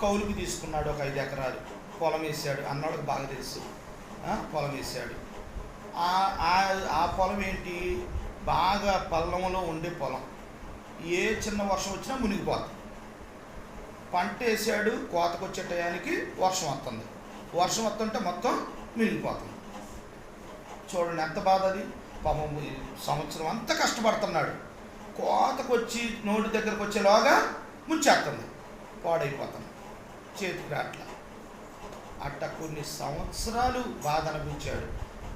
Speaker 1: కౌలుకి తీసుకున్నాడు ఒక 5 ఎకరాలు పొలం వేసాడు. అన్నవాడికి బాగా తెలుసు. పొలం వేసాడు. ఆ పొలం ఏంటి? బాగా పల్లంలో ఉండే పొలం. ఏ చిన్న వర్షం వచ్చినా మునిగిపోతుంది. పంట వేసాడు, కోతకు వచ్చే టయానికి వర్షం వస్తుంది. వర్షం వస్తుంటే మొత్తం మిగిలిపోతుంది. చూడండి ఎంత బాధ అది. పాపం సంవత్సరం అంతా కష్టపడుతున్నాడు, కోతకు వచ్చి నోటి దగ్గరకు వచ్చేలాగా ముంచేస్తుంది, పాడైపోతుంది, చేతికి రాట్ల. అట్ట కొన్ని సంవత్సరాలు బాధ అనిపించాడు.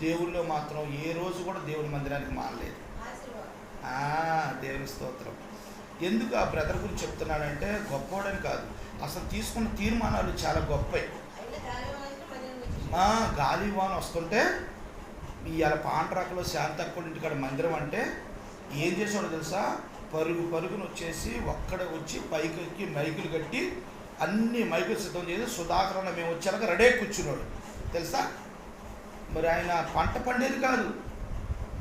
Speaker 1: దేవుల్లో మాత్రం ఏ రోజు కూడా దేవుని మందిరానికి మారలేదు. దేవుని స్తోత్రం. ఎందుకు ఆ బ్రదర్ గురించి చెప్తున్నాడంటే గొప్పవాడని కాదు, అసలు తీసుకున్న తీర్మానాలు చాలా గొప్పవి. గాలివాన వస్తుంటే ఇవాళ పాండ్రాకలో శాంతక్కుల ఇంటికాడ మందిరం అంటే ఏం చేసాడో తెలుసా? పరుగును వచ్చేసి ఒక్కడ వచ్చి పైకి ఎక్కి మైకులు కట్టి అన్ని మైకులు సిద్ధం చేసి సుధాకరణ మేము వచ్చాక రెడీ కూర్చున్నాడు తెలుసా. మరి ఆయన పంట పండేది కాదు,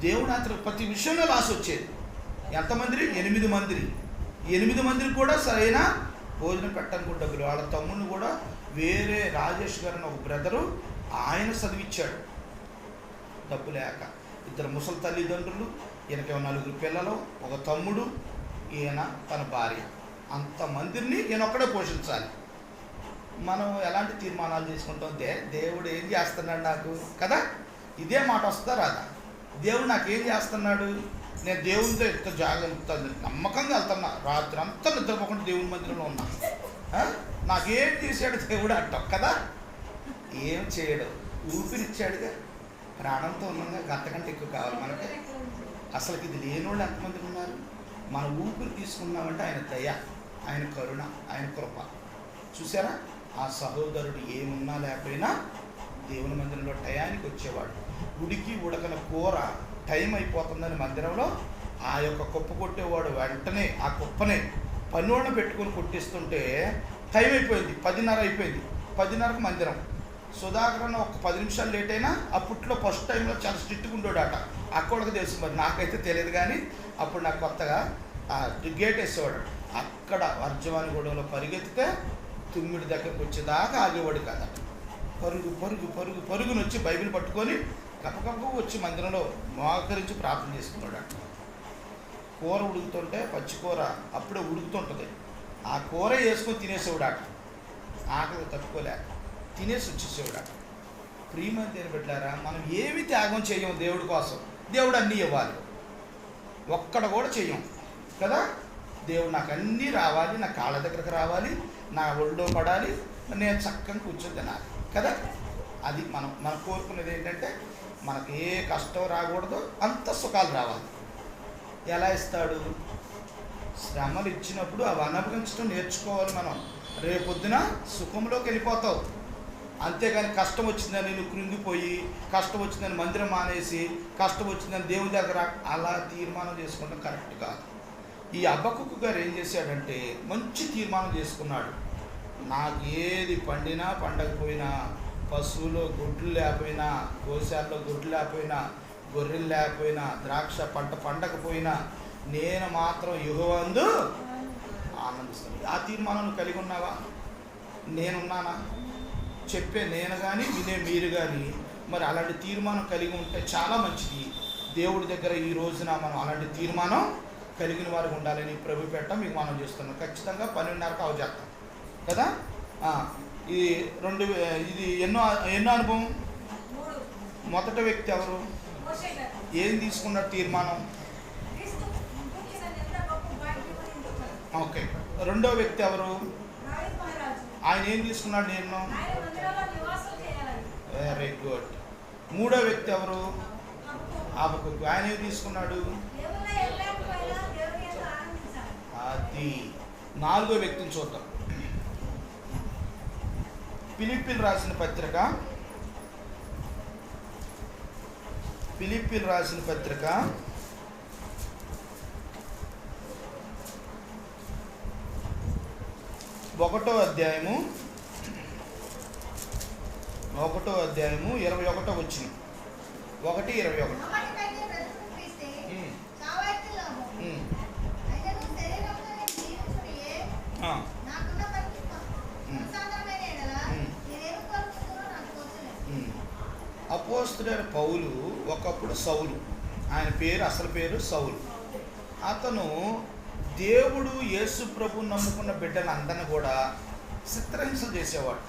Speaker 1: దేవుడు అతను ప్రతి విషయంలో లాస్ వచ్చేది. ఎంతమంది? 8 మంది. 8 మందికి కూడా సరైన భోజనం పెట్టడానికి డబ్బులు. వాళ్ళ తమ్ముడిని కూడా వేరే రాజేష్ గారు అని ఒక బ్రదరు ఆయన చదివిచ్చాడు డబ్బు లేక. 2 ముసలి తల్లిదండ్రులు, ఈయనకేమో 4 పిల్లలు, ఒక తమ్ముడు, ఈయన తన భార్య. అంతమందిని ఈయన ఒక్కడే పోషించాలి. మనం ఎలాంటి తీర్మానాలు తీసుకుంటాం? దేవుడు ఏం చేస్తున్నాడు నాకు కదా, ఇదే మాట వస్తుందా రాదా? దేవుడు నాకేం చేస్తున్నాడు? నేను దేవునితో ఎంత జాగ్రత్త నమ్మకంగా వెళ్తున్నా, రాత్రి అంతా నిద్రపోకుండా దేవుని మందిరంలో ఉన్నా. నాకేం చేశాడు దేవుడు అంటాం కదా. ఏం చేయడు, ఊపిరిచ్చాడుగా, ప్రాణంతో ఉన్నాగా, గంటకంటే ఎక్కువ కావాలి మనకి. అసలుకి ఇది లేని వాళ్ళు ఎంతమంది ఉన్నారు? మన ఊపిరి తీసుకున్నామంటే ఆయన దయ, ఆయన కరుణ, ఆయన కృప. చూసారా? ఆ సహోదరుడు ఏమున్నా లేకపోయినా దేవుని మందిరంలో టయానికి వచ్చేవాడు. ఉడికి ఉడకన కూర టైం అయిపోతుందని మందిరంలో ఆ యొక్క కుప్ప కొట్టేవాడు వెంటనే ఆ కుప్పనే పన్నోళ్ళని పెట్టుకొని కొట్టిస్తుంటే టైం అయిపోయింది, 10:30 అయిపోయింది. 10:30కు మందిరం. సుధాకరణ ఒక 10 నిమిషాలు లేట్ అయినా అప్పట్లో ఫస్ట్ టైంలో చాలా స్ట్రిక్ట్గా ఉండేవాడట. అక్కడికి తెలుసు, మరి నాకైతే తెలియదు. కానీ అప్పుడు నాకు కొత్తగా గేట్ వేసేవాడు. అక్కడ వర్జవాని గొడవలో పరిగెత్తితే 9 దగ్గరకు వచ్చేదాకా ఆగేవాడు కదా. పరుగును వచ్చి బైబిల్ పట్టుకొని కప్పకప్పు వచ్చి మందిరంలో మోకరించి ప్రార్థన చేసుకున్నాడు. కూర ఉడుకుతుంటే పచ్చికూర అప్పుడే ఉడుకుతుంటుంది, ఆ కూర వేసుకొని తినేసేవాడు. ఆకలి తట్టుకోలేక తినేసి వచ్చేసేవాడు. ప్రియమైన దేని పెట్టారా, మనం ఏమి త్యాగం చేయము దేవుడి కోసం. దేవుడు అన్నీ ఇవ్వాలి, ఒక్కడ కూడా చెయ్యం కదా. దేవుడు నాకు అన్నీ రావాలి, నా కాళ్ళ దగ్గరకు రావాలి, నా ఒళ్ళో పడాలి, నేను చక్కగా కూర్చొని తినాలి కదా. అది మనం కోరుకునేది ఏంటంటే మనకు ఏ కష్టం రాకూడదు, అంత సుఖాలు రావాలి. ఎలా ఇస్తాడు? శ్రమలు ఇచ్చినప్పుడు అవి అనుభవించడం నేర్చుకోవాలి మనం. రేపొద్దున సుఖంలోకి వెళ్ళిపోతావు. అంతేగాని కష్టం వచ్చిందని నువ్వు కృంగిపోయి, కష్టం వచ్చిందని మందిరం మానేసి, కష్టం వచ్చిందని దేవుని దగ్గర అలా తీర్మానం చేసుకోవడం కరెక్ట్ కాదు. ఈ హబక్కూకు గారు ఏం చేశాడంటే మంచి తీర్మానం చేసుకున్నాడు. నాకు ఏది పండినా పండకపోయినా, పశువులో గుడ్లు లేకపోయినా, గోశాలలో గుడ్లు లేకపోయినా, గొర్రెలు లేకపోయినా, ద్రాక్ష పంట పండకపోయినా నేను మాత్రం యెహోవాయందు ఆనందిస్తాను. ఆ తీర్మానం కలిగి ఉన్నావా? నేనున్నానా? చెప్పే నేను కానీ వినే మీరు కానీ మరి అలాంటి తీర్మానం కలిగి ఉంటే చాలా మంచిది. దేవుడి దగ్గర ఈ రోజున మనం అలాంటి తీర్మానం కలిగిన వారికి ఉండాలని ప్రభు పెట్ట మీకు మనం చేస్తున్నాం. ఖచ్చితంగా 12:30కి అవజేస్తాం కదా. ఇది ఎన్నో అనుభవం. మొదటి వ్యక్తి ఎవరు? ఏం తీసుకున్నాడు తీర్మానం? ఓకే. రెండో వ్యక్తి ఎవరు? ఆయన ఏం తీసుకున్నాడు నిర్ణయం? Very good. మూడో వ్యక్తి ఎవరు? హబక్కూకు. ఆయన ఏం తీసుకున్నాడు? అది. నాలుగో వ్యక్తిని చూద్దాం. ఫిలిప్పీలు రాసిన పత్రిక 1వ అధ్యాయము 21వ వచనం. 1:21. అపోస్తలుడైన పౌలు ఒకప్పుడు సౌలు, ఆయన అసలు పేరు సౌలు. అతను దేవుడు యేసు ప్రభు నమ్ముకున్న బిడ్డలు అందరిని కూడా చిత్రహింసలు చేసేవాడు.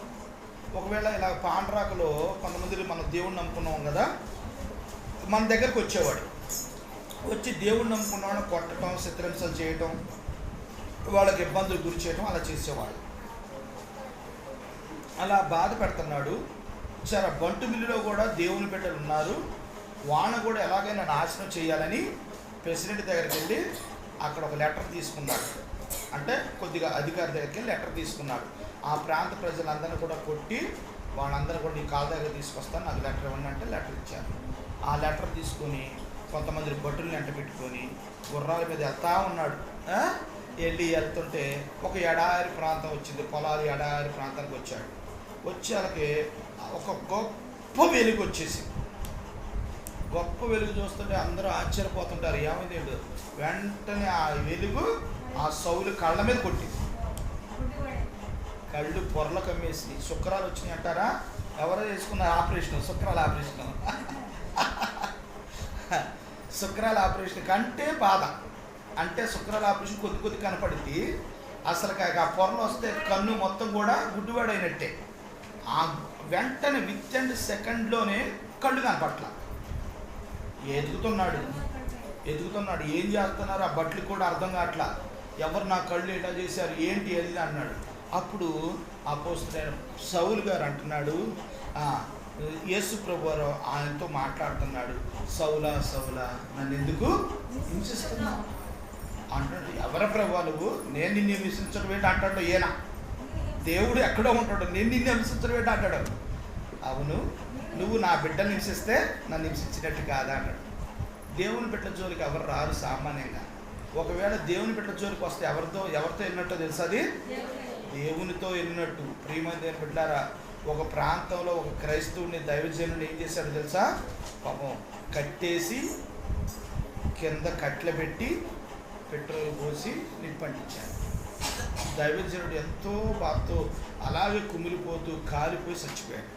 Speaker 1: ఒకవేళ ఇలా పాండ్రాకులో కొంతమంది మనం దేవుడిని నమ్ముకున్నాం కదా, మన దగ్గరకు వచ్చేవాడు. వచ్చి దేవుడిని నమ్ముకున్నాడు కొట్టడం, చిత్రహింసలు చేయటం, వాళ్ళకి ఇబ్బందులు గురి చేయడం అలా చేసేవాడు. అలా బాధ పెడుతున్నాడు. చాలా బంటు మిల్లులో కూడా దేవుని బిడ్డలు ఉన్నారు, వాళ్ళని కూడా ఎలాగైనా నాశనం చేయాలని ప్రెసిడెంట్ దగ్గరికి వెళ్ళి అక్కడ ఒక లెటర్ తీసుకున్నాడు. అంటే కొద్దిగా అధికారి దగ్గరికి వెళ్ళి లెటర్ తీసుకున్నాడు. ఆ ప్రాంత ప్రజలందరినీ కూడా కొట్టి వాళ్ళందరూ కూడా నీ కాళ్ళ దగ్గర తీసుకొస్తాను, నాకు లెటర్ ఇవ్వండి అంటే లెటర్ ఇచ్చారు. ఆ లెటర్ తీసుకొని కొంతమంది భటుల్ని ఎంట పెట్టుకొని గుర్రాల మీద వెళ్తా ఉన్నాడు. వెళ్తుంటే ఒక ఎడారి ప్రాంతం వచ్చింది, పొలాలు ఎడారి ప్రాంతానికి వచ్చాడు. వచ్చి వాళ్ళకి ఒక గొప్ప వెలుగు వచ్చేసింది. గొప్ప వెలుగు చూస్తుంటే అందరూ ఆశ్చర్యపోతుంటారు, ఏమైంది? వెంటనే ఆ వెలుగు ఆ సౌలు కళ్ళ మీద కొట్టింది. కళ్ళు పొరలు కమ్మేసి శుక్రాలు వచ్చినాయి అంటారా? ఎవరో చేసుకున్నారు ఆపరేషన్, శుక్రాల ఆపరేషన్. శుక్రాల ఆపరేషన్ కంటే బాధ. అంటే శుక్రాల ఆపరేషన్ కొద్ది కనపడింది. అసలు ఆ పొరలు వస్తే కన్ను మొత్తం కూడా గుడ్డివాడైనట్టే. ఆ వెంటనే విత్ అండ్ సెకండ్లోనే కళ్ళు కనపట్ల. ఎదుగుతున్నాడు. ఏం చేస్తున్నారు ఆ బట్టలు కూడా అర్థం కావట్లా. ఎవరు నా కళ్ళు ఇలా చేశారు, ఏంటి అది అన్నాడు. అప్పుడు అపోస్తలుడైన సౌలు గారు అంటున్నాడు, యేసు ప్రభు వారు ఆయనతో మాట్లాడుతున్నాడు, సౌలా సౌలా నన్ను ఎందుకు హింసిస్తున్నావు అంటాడు. ఎవరి ప్రభు నువ్వు? నేను నిన్ను హింసించడం ఏంటి అంటాడు. ఈయన దేవుడు ఎక్కడో ఉంటాడు, నేను నిన్ను హింసించడం ఏంటి అంటాడు. అవును, నువ్వు నా బిడ్డను హింసిస్తే నన్ను హింసించినట్టు కాదా అన్నాడు. దేవుని బిడ్డ జోలికి ఎవరు రారు సామాన్యంగా. ఒకవేళ దేవుని బిడ్డ జోలికి వస్తే ఎవరితో వెళ్ళినట్టో తెలుసు, అది దేవునితో వెళ్ళినట్టు. ప్రియమైన దేవుని బిడ్డలారా, ఒక ప్రాంతంలో ఒక క్రైస్తవుని దైవజనుడు ఏం చేశాడు తెలుసా? పాపం కట్టేసి కింద కట్టెలు పెట్టి పెట్రోల్ పోసి నిప్పంటించాడు. దైవజనుడు ఎంతో బాధతో అలాగే కుమిలిపోతూ కాలిపోయి చచ్చిపోయాడు.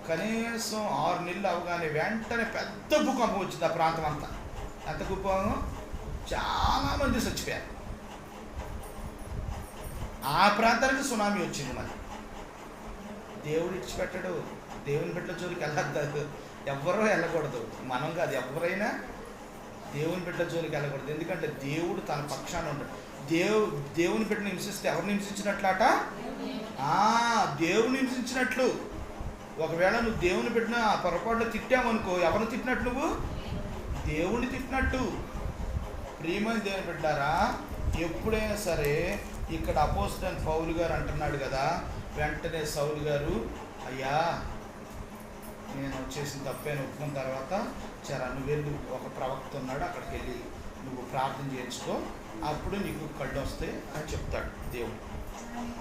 Speaker 1: కనీసం 6 నెలలు అవగానే వెంటనే పెద్ద భూకంపం వచ్చింది ఆ ప్రాంతం అంతా. ఎంత భూకంపం, చాలామంది చచ్చిపోయారు. ఆ ప్రాంతానికి సునామీ వచ్చింది. మరి దేవుడు ఇచ్చిపెట్టాడు. దేవుని బిడ్డల జోలికి వెళ్ళద్దు, ఎవరో వెళ్ళకూడదు. మనం కాదు, ఎవరైనా దేవుని బిడ్డల జోలికి వెళ్ళకూడదు. ఎందుకంటే దేవుడు తన పక్షాన ఉంటాడు. దేవుని బిడ్డను హింసిస్తే ఎవరిని హింసించినట్లట? దేవుని హింసించినట్లు. ఒకవేళ నువ్వు దేవుని బిడ్డను ఆ పొరపాటులో తిట్టామనుకో, ఎవరిని తిట్టినట్టు? నువ్వు దేవుణ్ణి తిట్టినట్టు. ప్రియమైన దేవుని బిడ్డారా, ఎప్పుడైనా సరే ఇక్కడ అపోస్తలుడైన పౌలు గారు అంటున్నాడు కదా, వెంటనే సౌలు గారు, అయ్యా నేను చేసిన తప్పైన ఒప్పుకున్న తర్వాత నువ్వు వెళ్ళి ఒక ప్రవక్త ఉన్నాడు, అక్కడికి వెళ్ళి నువ్వు ప్రార్థన చేయించుకో, అప్పుడు నీకు కళ్ళు వస్తాయి అని చెప్తాడు దేవుడు.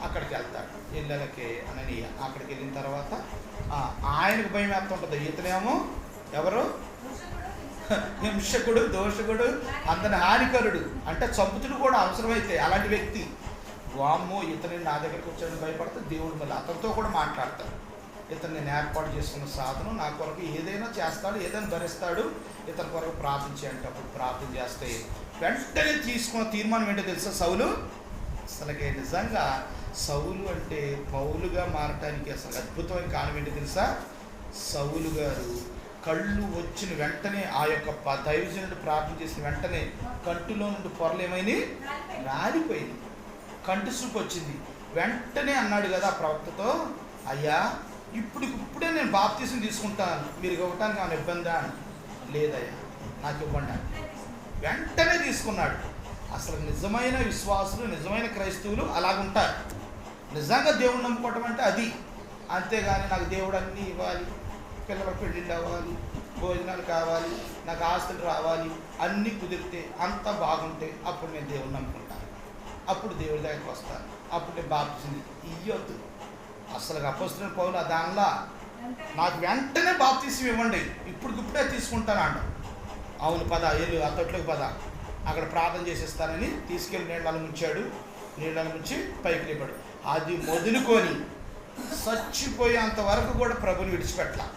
Speaker 1: అక్కడికి వెళ్తాడు. ఇళ్ళకి అననీయ అక్కడికి వెళ్ళిన తర్వాత ఆయనకు భయం వేస్తుంటుంది. ఇతనేమో ఎవరు? హింసకుడు, దోషకుడు, అందరి హానికరుడు, అంటే చంపుతుడు కూడా అవసరమైతే అలాంటి వ్యక్తి. వామ్మో ఇతని నా దగ్గరికి వచ్చాడని భయపడితే దేవుడు మళ్ళీ అతనితో కూడా మాట్లాడతాడు. ఇతను నేను ఏర్పాటు చేసుకున్న సాధనం నా కొరకు ఏదైనా చేస్తాడు, ఏదైనా భరిస్తాడు, ఇతని కొరకు ప్రార్థించే అంటే అప్పుడు ప్రార్థన చేస్తే వెంటనే తీసుకున్న తీర్మానం ఏంటో తెలుసా? సౌలు అసలుకే నిజంగా సౌలు అంటే పౌలుగా మారటానికి అసలు అద్భుతమైన కారణం ఏంటో తెలుసా? సౌలు గారు కళ్ళు వచ్చిన వెంటనే ఆ యొక్క దైవజనుడు ప్రార్థన చేసిన వెంటనే కంటిలో నుండి పొరలు ఏమైనా రాలిపోయింది, కంటి చూపు వచ్చింది. వెంటనే అన్నాడు కదా ప్రవక్తతో, అయ్యా ఇప్పుడే నేను బాప్తీసం తీసుకుంటాను, మీరు ఇవ్వటానికి ఏమైనా ఇబ్బందా? లేదయ్యా నాకు ఇవ్వండి. వెంటనే తీసుకున్నాడు. అసలు నిజమైన విశ్వాసులు, నిజమైన క్రైస్తవులు అలాగుంటారు. నిజంగా దేవుడు నమ్ముకోవటం అంటే అది. అంతేగాని నాకు దేవుడు అన్నీ ఇవ్వాలి, పిల్లల పెళ్ళిళ్ళు అవ్వాలి, భోజనాలు కావాలి, నాకు ఆస్తులు రావాలి, అన్నీ కుదిరితే అంతా బాగుంటే అప్పుడు నేను దేవుడు నమ్ముకుంటాను, అప్పుడు దేవుడి దగ్గరికి వస్తాను, అప్పుడు నేను బాప్తీసం ఇయ్యొద్దు. అసలు అపోస్తలుడైన పౌలు దానిలా నాకు వెంటనే బాప్తీసం ఇవ్వండి, ఇప్పుడే తీసుకుంటాను అంట. అవును పద, వెళ్ళు అతట్లోకి పద, అక్కడ ప్రార్థన చేసేస్తానని తీసుకెళ్ళి నీళ్ళలో ముంచాడు. నీళ్ళలో ముంచి పైకి లేపాడు. అది మొదలుకొని చచ్చిపోయేంత వరకు కూడా ప్రభుని విడిచిపెట్టాల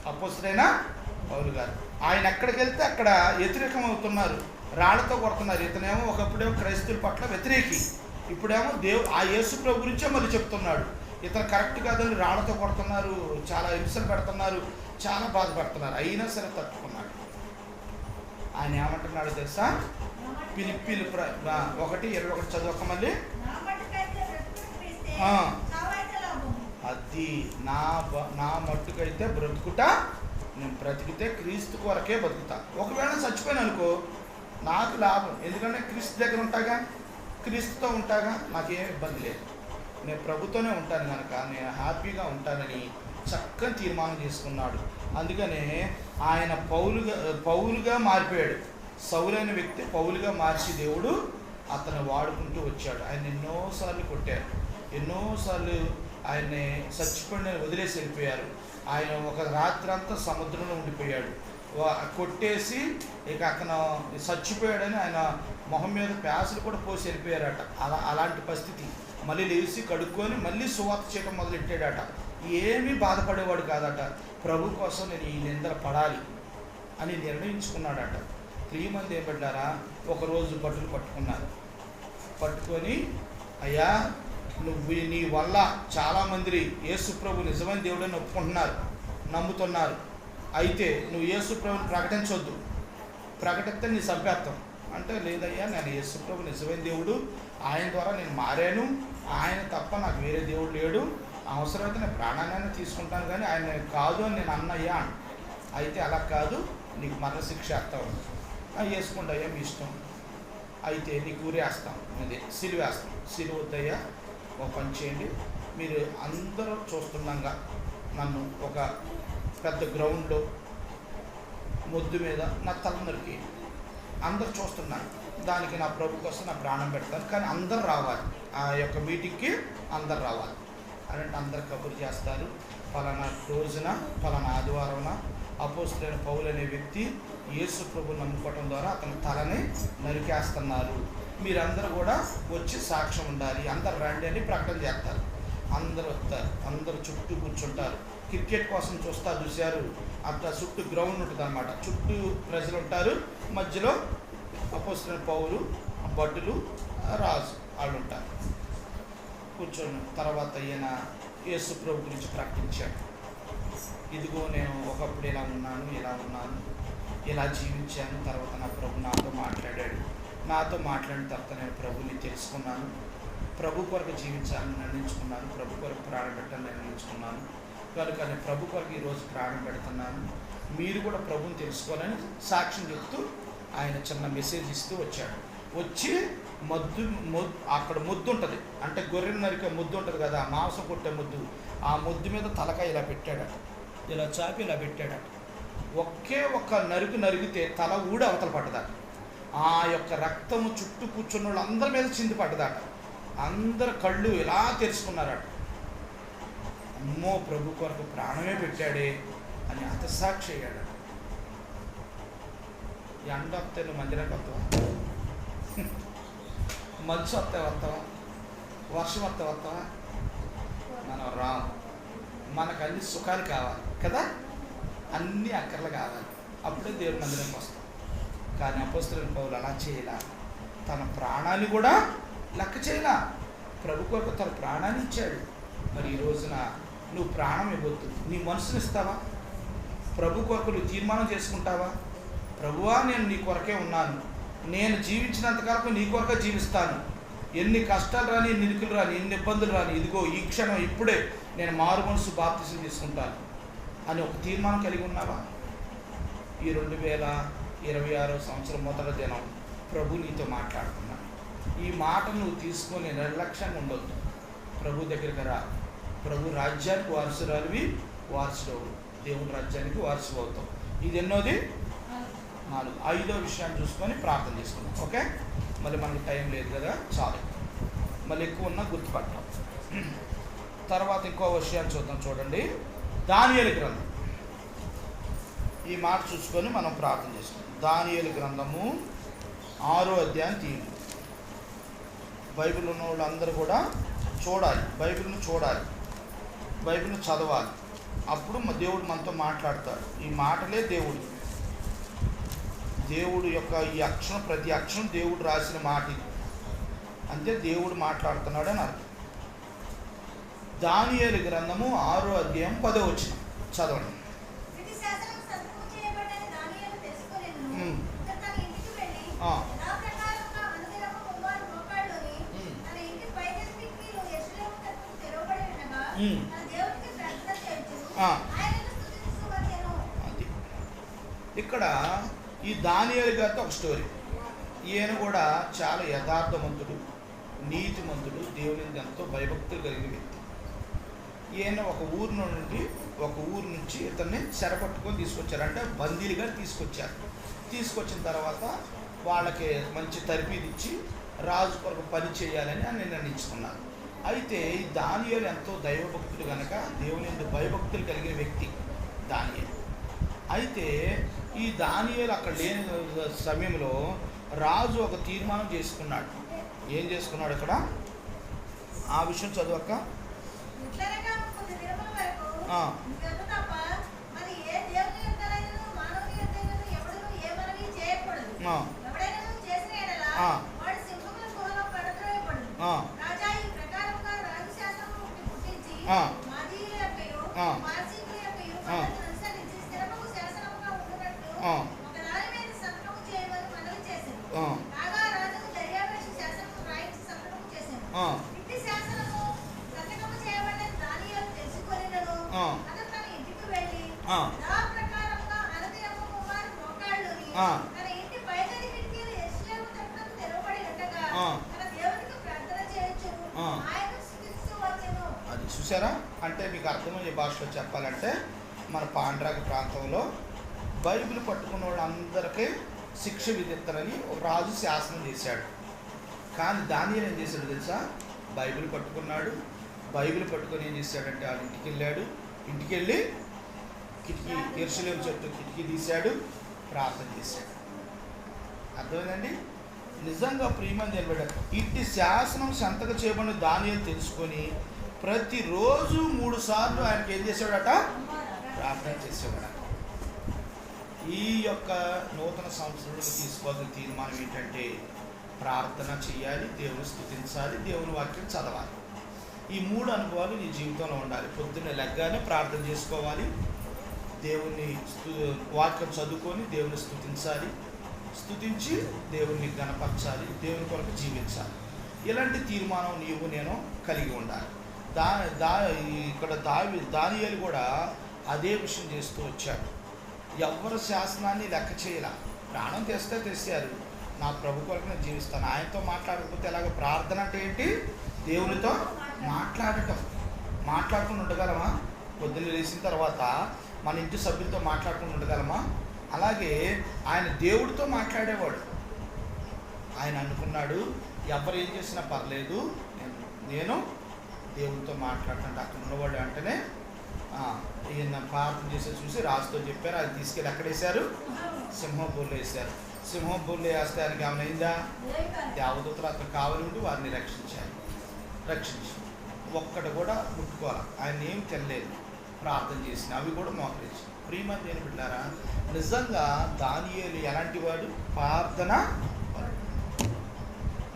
Speaker 1: అపోస్తలుడైన పౌలు గారు. ఆయన ఎక్కడికి వెళ్తే అక్కడ వ్యతిరేకం అవుతున్నారు, రాళ్లతో కొడుతున్నారు. ఇతనేమో ఒకప్పుడేమో క్రైస్తవుల పట్ల వ్యతిరేకి, ఇప్పుడేమో ఆ యేసు ప్రభు గురించే మళ్ళీ చెప్తున్నాడు. ఇతను కరెక్ట్ కాదని రాళ్లతో కొడుతున్నారు, చాలా హింసలు పెడుతున్నారు, చాలా బాధపడుతున్నారు. అయినా సరే తట్టుకున్నాడు. ఆయన ఏమంటున్నాడు తెలుసా? ఫిలిప్పీలు 1:21 చదవక మళ్ళీ, అది నా మట్టుకైతే బ్రతుకుట, నేను బ్రతికితే క్రీస్తు కొరకే బతుకుతా. ఒకవేళ చచ్చిపోయాను అనుకో నాకు లాభం, ఎందుకంటే క్రీస్తు దగ్గర ఉంటాగా, క్రీస్తుతో ఉంటాగా, నాకేం ఇబ్బంది లేదు. నేను ప్రభుతోనే ఉంటాను కనుక నేను హ్యాపీగా ఉంటానని చక్కని తీర్మానం చేసుకున్నాడు. అందుకనే ఆయన పౌలుగా మారిపోయాడు. సౌలైన వ్యక్తి పౌలుగా మార్చి దేవుడు అతను వాడుకుంటూ వచ్చాడు. ఆయన ఎన్నోసార్లు కొట్టారు, ఎన్నోసార్లు ఆయన్ని చచ్చిపోయిన వదిలేసి వెళ్ళిపోయారు. ఆయన ఒక రాత్రి అంతా సముద్రంలో ఉండిపోయాడు. కొట్టేసి ఇక అతను చచ్చిపోయాడని ఆయన మొహం మీద ప్యాసులు కూడా పోసి వెళ్ళిపోయారట. అలాంటి పరిస్థితి. మళ్ళీ లేచి కడుక్కొని మళ్ళీ సువార్త చేయడం మొదలెట్టాడట. ఏమీ బాధపడేవాడు కాదట. ప్రభు కోసం నేను ఈ నిందలు పడాలి అని నిర్ణయించుకున్నాడట. 3 మంది ఏం పడ్డారా, ఒకరోజు బట్టలు పట్టుకున్నారు. పట్టుకొని, అయ్యా నువ్వు నీ వల్ల చాలామంది యేసు ప్రభు నిజమైన దేవుడని ఒప్పుకుంటున్నారు, నమ్ముతున్నారు. అయితే నువ్వు యేసు ప్రభుని ప్రకటించొద్దు, ప్రకటిస్తే నీ చంపేస్తాం అంటే, లేదయ్యా నేను యేసు ప్రభు నిజమైన దేవుడు, ఆయన ద్వారా నేను మారాను, ఆయన తప్ప నాకు వేరే దేవుడు లేడు, అవసరమైతే నేను ప్రాణాన్ని తీసుకుంటాను కానీ ఆయన కాదు అని నేను అన్నయ్యా. అయితే అలా కాదు, నీకు మరణశిక్ష వేస్తావు. వేసుకుంటా అయ్యా మీ ఇష్టం, అయితే నీకు ఊరేస్తాం, అదే సిలువేస్తాం. సిలువ వద్దయ్యా, ఒక పని చేయండి, మీరు అందరూ చూస్తుండగా నన్ను ఒక పెద్ద గ్రౌండ్లో మొద్దు మీద నా తల నరికి, అందరు చూస్తున్నాను, దానికి నా ప్రభు కోసం నా ప్రాణం పెడతాను, కానీ అందరు రావాలి, ఆ యొక్క మీటింగ్కి అందరు రావాలి అని అంటే అందరు కబురు చేస్తారు. పలానా రోజున పలానా ఆదివారంన అపోస్తలుడైన పౌలు అనే వ్యక్తి యేసు ప్రభువు నమ్ముకోవటం ద్వారా అతని తలని నరికేస్తున్నారు, మీరందరూ కూడా వచ్చి సాక్ష్యం ఉండాలి, అందరు రండి అని ప్రకటన చేస్తారు. అందరూ వస్తారు, అందరూ చుట్టూ కూర్చుంటారు. క్రికెట్ కోసం చూశారు, అట్లా చుట్టూ గ్రౌండ్ ఉంటుంది అన్నమాట. చుట్టూ ప్రజలు ఉంటారు, మధ్యలో అపోస్తలుడైన పౌలు, భటులు, రాజు వాళ్ళు ఉంటారు. కూర్చొని తర్వాత ఈయన యేసు ప్రభు గురించి ప్రకటించాడు. ఇదిగో నేను ఒకప్పుడు ఇలా ఉన్నాను, ఇలా జీవించాను, తర్వాత నా ప్రభు నాతో మాట్లాడాడు, నాతో మాట్లాడిన తర్వాత నేను ప్రభుని తెలుసుకున్నాను, ప్రభు కొరకు జీవించాలని నిర్ణయించుకున్నాను, ప్రభు కొరకు ప్రాణం పెట్టాలని నిర్ణయించుకున్నాను, కనుక నేను ప్రభు కొరకు ఈరోజు ప్రాణం పెడుతున్నాను, మీరు కూడా ప్రభుని తెలుసుకోవాలని సాక్ష్యం చెప్తూ ఆయన చిన్న మెసేజ్ ఇస్తూ వచ్చాడు. వచ్చి అక్కడ ముద్దు ఉంటుంది, అంటే గొర్రెలు నరికే ముద్దు ఉంటుంది కదా, మాంసం కొట్టే ముద్దు, ఆ ముద్దు మీద తలకాయ ఇలా పెట్టాడట, ఇలా చాపి ఇలా పెట్టాడట. ఒకే ఒక్క నరిగితే తల ఊడి అవతల పడ్డదట. ఆ యొక్క రక్తము చుట్టూ కూర్చున్న వాళ్ళు అందరి మీద చింది పడ్డదట. అందరు కళ్ళు ఇలా తెరుచుకున్నారట. అమ్మో ప్రభు కొరకు ప్రాణమే పెట్టాడే అని హతసాక్షి అయ్యాడట. ఎండ వస్తే నువ్వు మందిరానికి వస్తావా? మంచు వస్తే వస్తావా? వర్షం వస్తే వస్తావా? మనం రాము. మనకు అన్ని సుఖాలు కావాలి కదా, అన్ని అక్కర్లు కావాలి, అప్పుడే దేవుడి మందిరానికి వస్తాం. కానీ అపోస్తలుడైన పౌలు అలా చేయలా. తన ప్రాణాన్ని కూడా లెక్క చేయలా. ప్రభు కొరకు తన ప్రాణాన్ని ఇచ్చాడు. మరి ఈ రోజున నువ్వు ప్రాణం ఇవ్వద్దు, నీ మనసుని ఇస్తావా? ప్రభు కొరకు నువ్వు తీర్మానం చేసుకుంటావా? ప్రభువా, నేను నీ కొరకే ఉన్నాను, నేను జీవించినంతకాలం నీ కొరకే జీవిస్తాను, ఎన్ని కష్టాలు రాని, ఎన్ని ఇరుకులు రాని, ఎన్ని ఇబ్బందులు రాని, ఇదిగో ఈ క్షణం ఇప్పుడే నేను మారు మనసు బాప్తిసం తీసుకుంటాను అని ఒక తీర్మానం కలిగి ఉన్నావా? ఈ 2026 సంవత్సరం మొదటి దినం ప్రభు నీతో మాట్లాడుతున్నాను. ఈ మాట నువ్వు తీసుకొని నిర్లక్ష్యంగా ఉండొద్దు. ప్రభు దగ్గరికి రా. ప్రభు రాజ్యానికి వారసురాలివి, వారసుడవు, దేవుని రాజ్యానికి వారసు అవుతావు. ఇది ఎన్నోది? 4. 5వ విషయాన్ని చూసుకొని ప్రార్థన చేసుకున్నాం. ఓకే, మళ్ళీ మనకి టైం లేదు కదా, చాలు, మళ్ళీ ఎక్కువ ఉన్నా గుర్తుపట్టాం. తర్వాత ఇంకో విషయాన్ని చూద్దాం. చూడండి, దానియేలు గ్రంథం. ఈ మాట చూసుకొని మనం ప్రార్థన చేసుకుంటాం. దానియేలు గ్రంథము 6వ అధ్యాయం తీయండి. బైబిల్ ఉన్న వాళ్ళందరూ కూడా చూడాలి, బైబిల్ను చూడాలి, బైబిల్ను చదవాలి. అప్పుడు దేవుడు మనతో మాట్లాడతాడు. ఈ మాటలే దేవుడు యొక్క ఈ అక్షరం, ప్రతి అక్షరం దేవుడు రాసిన మాట. అంటే దేవుడు మాట్లాడుతున్నాడు అని అర్థం. దానియేలు గ్రంథము 6వ అధ్యాయం 10వ వచనం చదవండి. ఇక్కడ ఈ దానియేలు గారితో ఒక స్టోరీ. ఈయన కూడా చాలా యథార్థవంతుడు, నీతిమంతుడు, దేవుని ఎంతో భయభక్తులు కలిగిన వ్యక్తి. ఈయన ఒక ఊరు నుంచి ఇతన్ని చెరపట్టుకొని తీసుకొచ్చారు. అంటే బందీలుగా తీసుకొచ్చారు. తీసుకొచ్చిన తర్వాత వాళ్ళకి మంచి తరబీదు ఇచ్చి రాజు కొరకు పని చేయాలని ఆయన నిర్ణయించుకున్నారు. అయితే ఈ దానియేలు ఎంతో దైవభక్తుడు కనుక దేవుని యందు భయభక్తులు కలిగిన వ్యక్తి దానియేలు. అయితే ఈ దానియేలు అక్కడ లేని సమయంలో రాజు ఒక తీర్మానం చేసుకున్నాడు. ఏం చేసుకున్నాడు అక్కడ? ఆ విషయం చదవక. అది చూసారా? అంటే మీకు అర్థమయ్యే భాషలో చెప్పాలంటే మన పాండ్రాగ ప్రాంతంలో బైబిల్ పట్టుకున్న వాళ్ళందరికీ శిక్ష విధిస్తారని ఒక రాజు శాసనం చేశాడు. కానీ దానియేలు ఏం చేశాడు తెలుసా? బైబిల్ పట్టుకున్నాడు. బైబిల్ పట్టుకొని ఏం చేశాడంటే వాళ్ళ ఇంటికి వెళ్ళాడు. ఇంటికి వెళ్ళి కిటికీ, యెరూషలేము చెట్టు కిటికీ తీశాడు, ప్రార్థన చేశాడు. అర్థమైందండి? నిజంగా ప్రియమైన దేవుడు ఇట్టి శాసనం సంతకం చేయబడిన దానియేలు తెలుసుకొని ప్రతిరోజు 3 సార్లు ఆయనకి ఏం చేశాడట? ప్రార్థన చేసేవాడట. ఈ యొక్క నూతన సంవత్సరంలో తీసుకోవాల్సిన తీర్మానం ఏంటంటే ప్రార్థన చేయాలి, దేవుని స్తుతించాలి, దేవుని వాక్యం చదవాలి. ఈ 3 అనుభవాలు నీ జీవితంలో ఉండాలి. పొద్దున్నే లెగ్గానే ప్రార్థన చేసుకోవాలి, దేవుని వాక్యం చదువుకొని దేవుని స్తుతించాలి, స్తుతించి దేవుని గణపరచాలి, దేవుని కొరకు జీవించాలి. ఇలాంటి తీర్మానం నీవు నేను కలిగి ఉండాలి. ఇక్కడ దానియేలు కూడా అదే విషయం చేస్తూ వచ్చాడు. ఎవరు శాసనాన్ని లెక్క చేయాల. ప్రాణం తెస్తారు, నా ప్రభు కొరకు నేను జీవిస్తాను. ఆయనతో మాట్లాడకపోతే ఎలాగ? ప్రార్థన అంటే ఏంటి? దేవునితో మాట్లాడుకుని ఉండగలమా? పొద్దున్న లేచిన తర్వాత మన ఇంటి సభ్యులతో మాట్లాడుకుని ఉండగలమా? అలాగే ఆయన దేవుడితో మాట్లాడేవాడు. ఆయన అనుకున్నాడు, ఎవరు ఏం చేసినా పర్లేదు, నేను దేవుడితో మాట్లాడుతుంటే అక్కడ ఉన్నవాడు అంటేనే ఈయన ప్రార్థన చేసి చూసి రాజుతో చెప్పారు. అది తీసుకెళ్ళి ఎక్కడ వేశారు? సింహపూర్లో వేశారు. సింహం బుల్లి వేస్తే ఆయనకి ఏమైనా అయిందా? దేవదూతలు అతను కావలి ఉండి వారిని రక్షించి ఒక్కటి కూడా ముట్టుకోవాలి. ఆయన ఏం తినలేదు, ప్రార్థన చేసిన అవి కూడా మోకరించి. ప్రియమైన దేవుని బిడ్డలారా, నిజంగా దానియేలు ఎలాంటి వాడు? ప్రార్థన.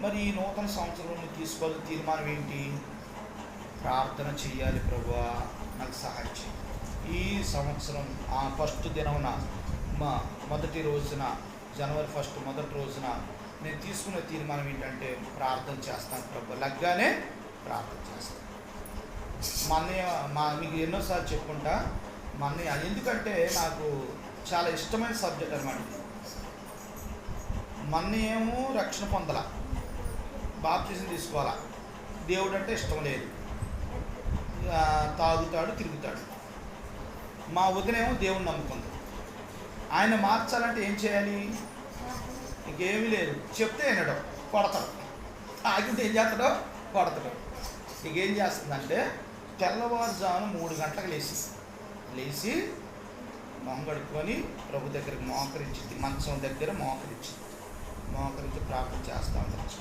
Speaker 1: మరి ఈ నూతన సంవత్సరంలో తీసుకోవాల్సిన తీర్మానం ఏంటి? ప్రార్థన చేయాలి. ప్రభువా నాకు సహాయం చేయి. ఈ సంవత్సరం ఫస్ట్ దినమున మొదటి రోజున, జనవరి 1 మొదటి రోజున నేను తీసుకునే తీర్మానం ఏంటంటే ప్రార్థన చేస్తాను ప్రభు. లగ్గానే ప్రార్థన చేస్తాను. మీకు ఎన్నోసార్లు చెప్పుకుంటా ఎందుకంటే నాకు చాలా ఇష్టమైన సబ్జెక్ట్ అనమాట. ఏమో రక్షణ పొందల, బాప్తిజం తీసుకోవాలా, దేవుడు అంటే ఇష్టం లేదు, తాగుతాడు తిరుగుతాడు. మా వదినేమో దేవుని నమ్ముకుంది. ఆయన మార్చాలంటే ఏం చేయాలి? ఇంకేమీ లేదు, చెప్తే వినడం, కొడతాడు. తాగితే ఏం చేస్తాడో కొడతాడు. ఇంకేం చేస్తుందంటే తెల్లవారుజామున 3 గంటలకు లేచి మొహం కడుక్కొని ప్రభు దగ్గరికి మోకరించింది. మంచం దగ్గర మోకరించి ప్రార్థన చేస్తూ ఉంటాడు.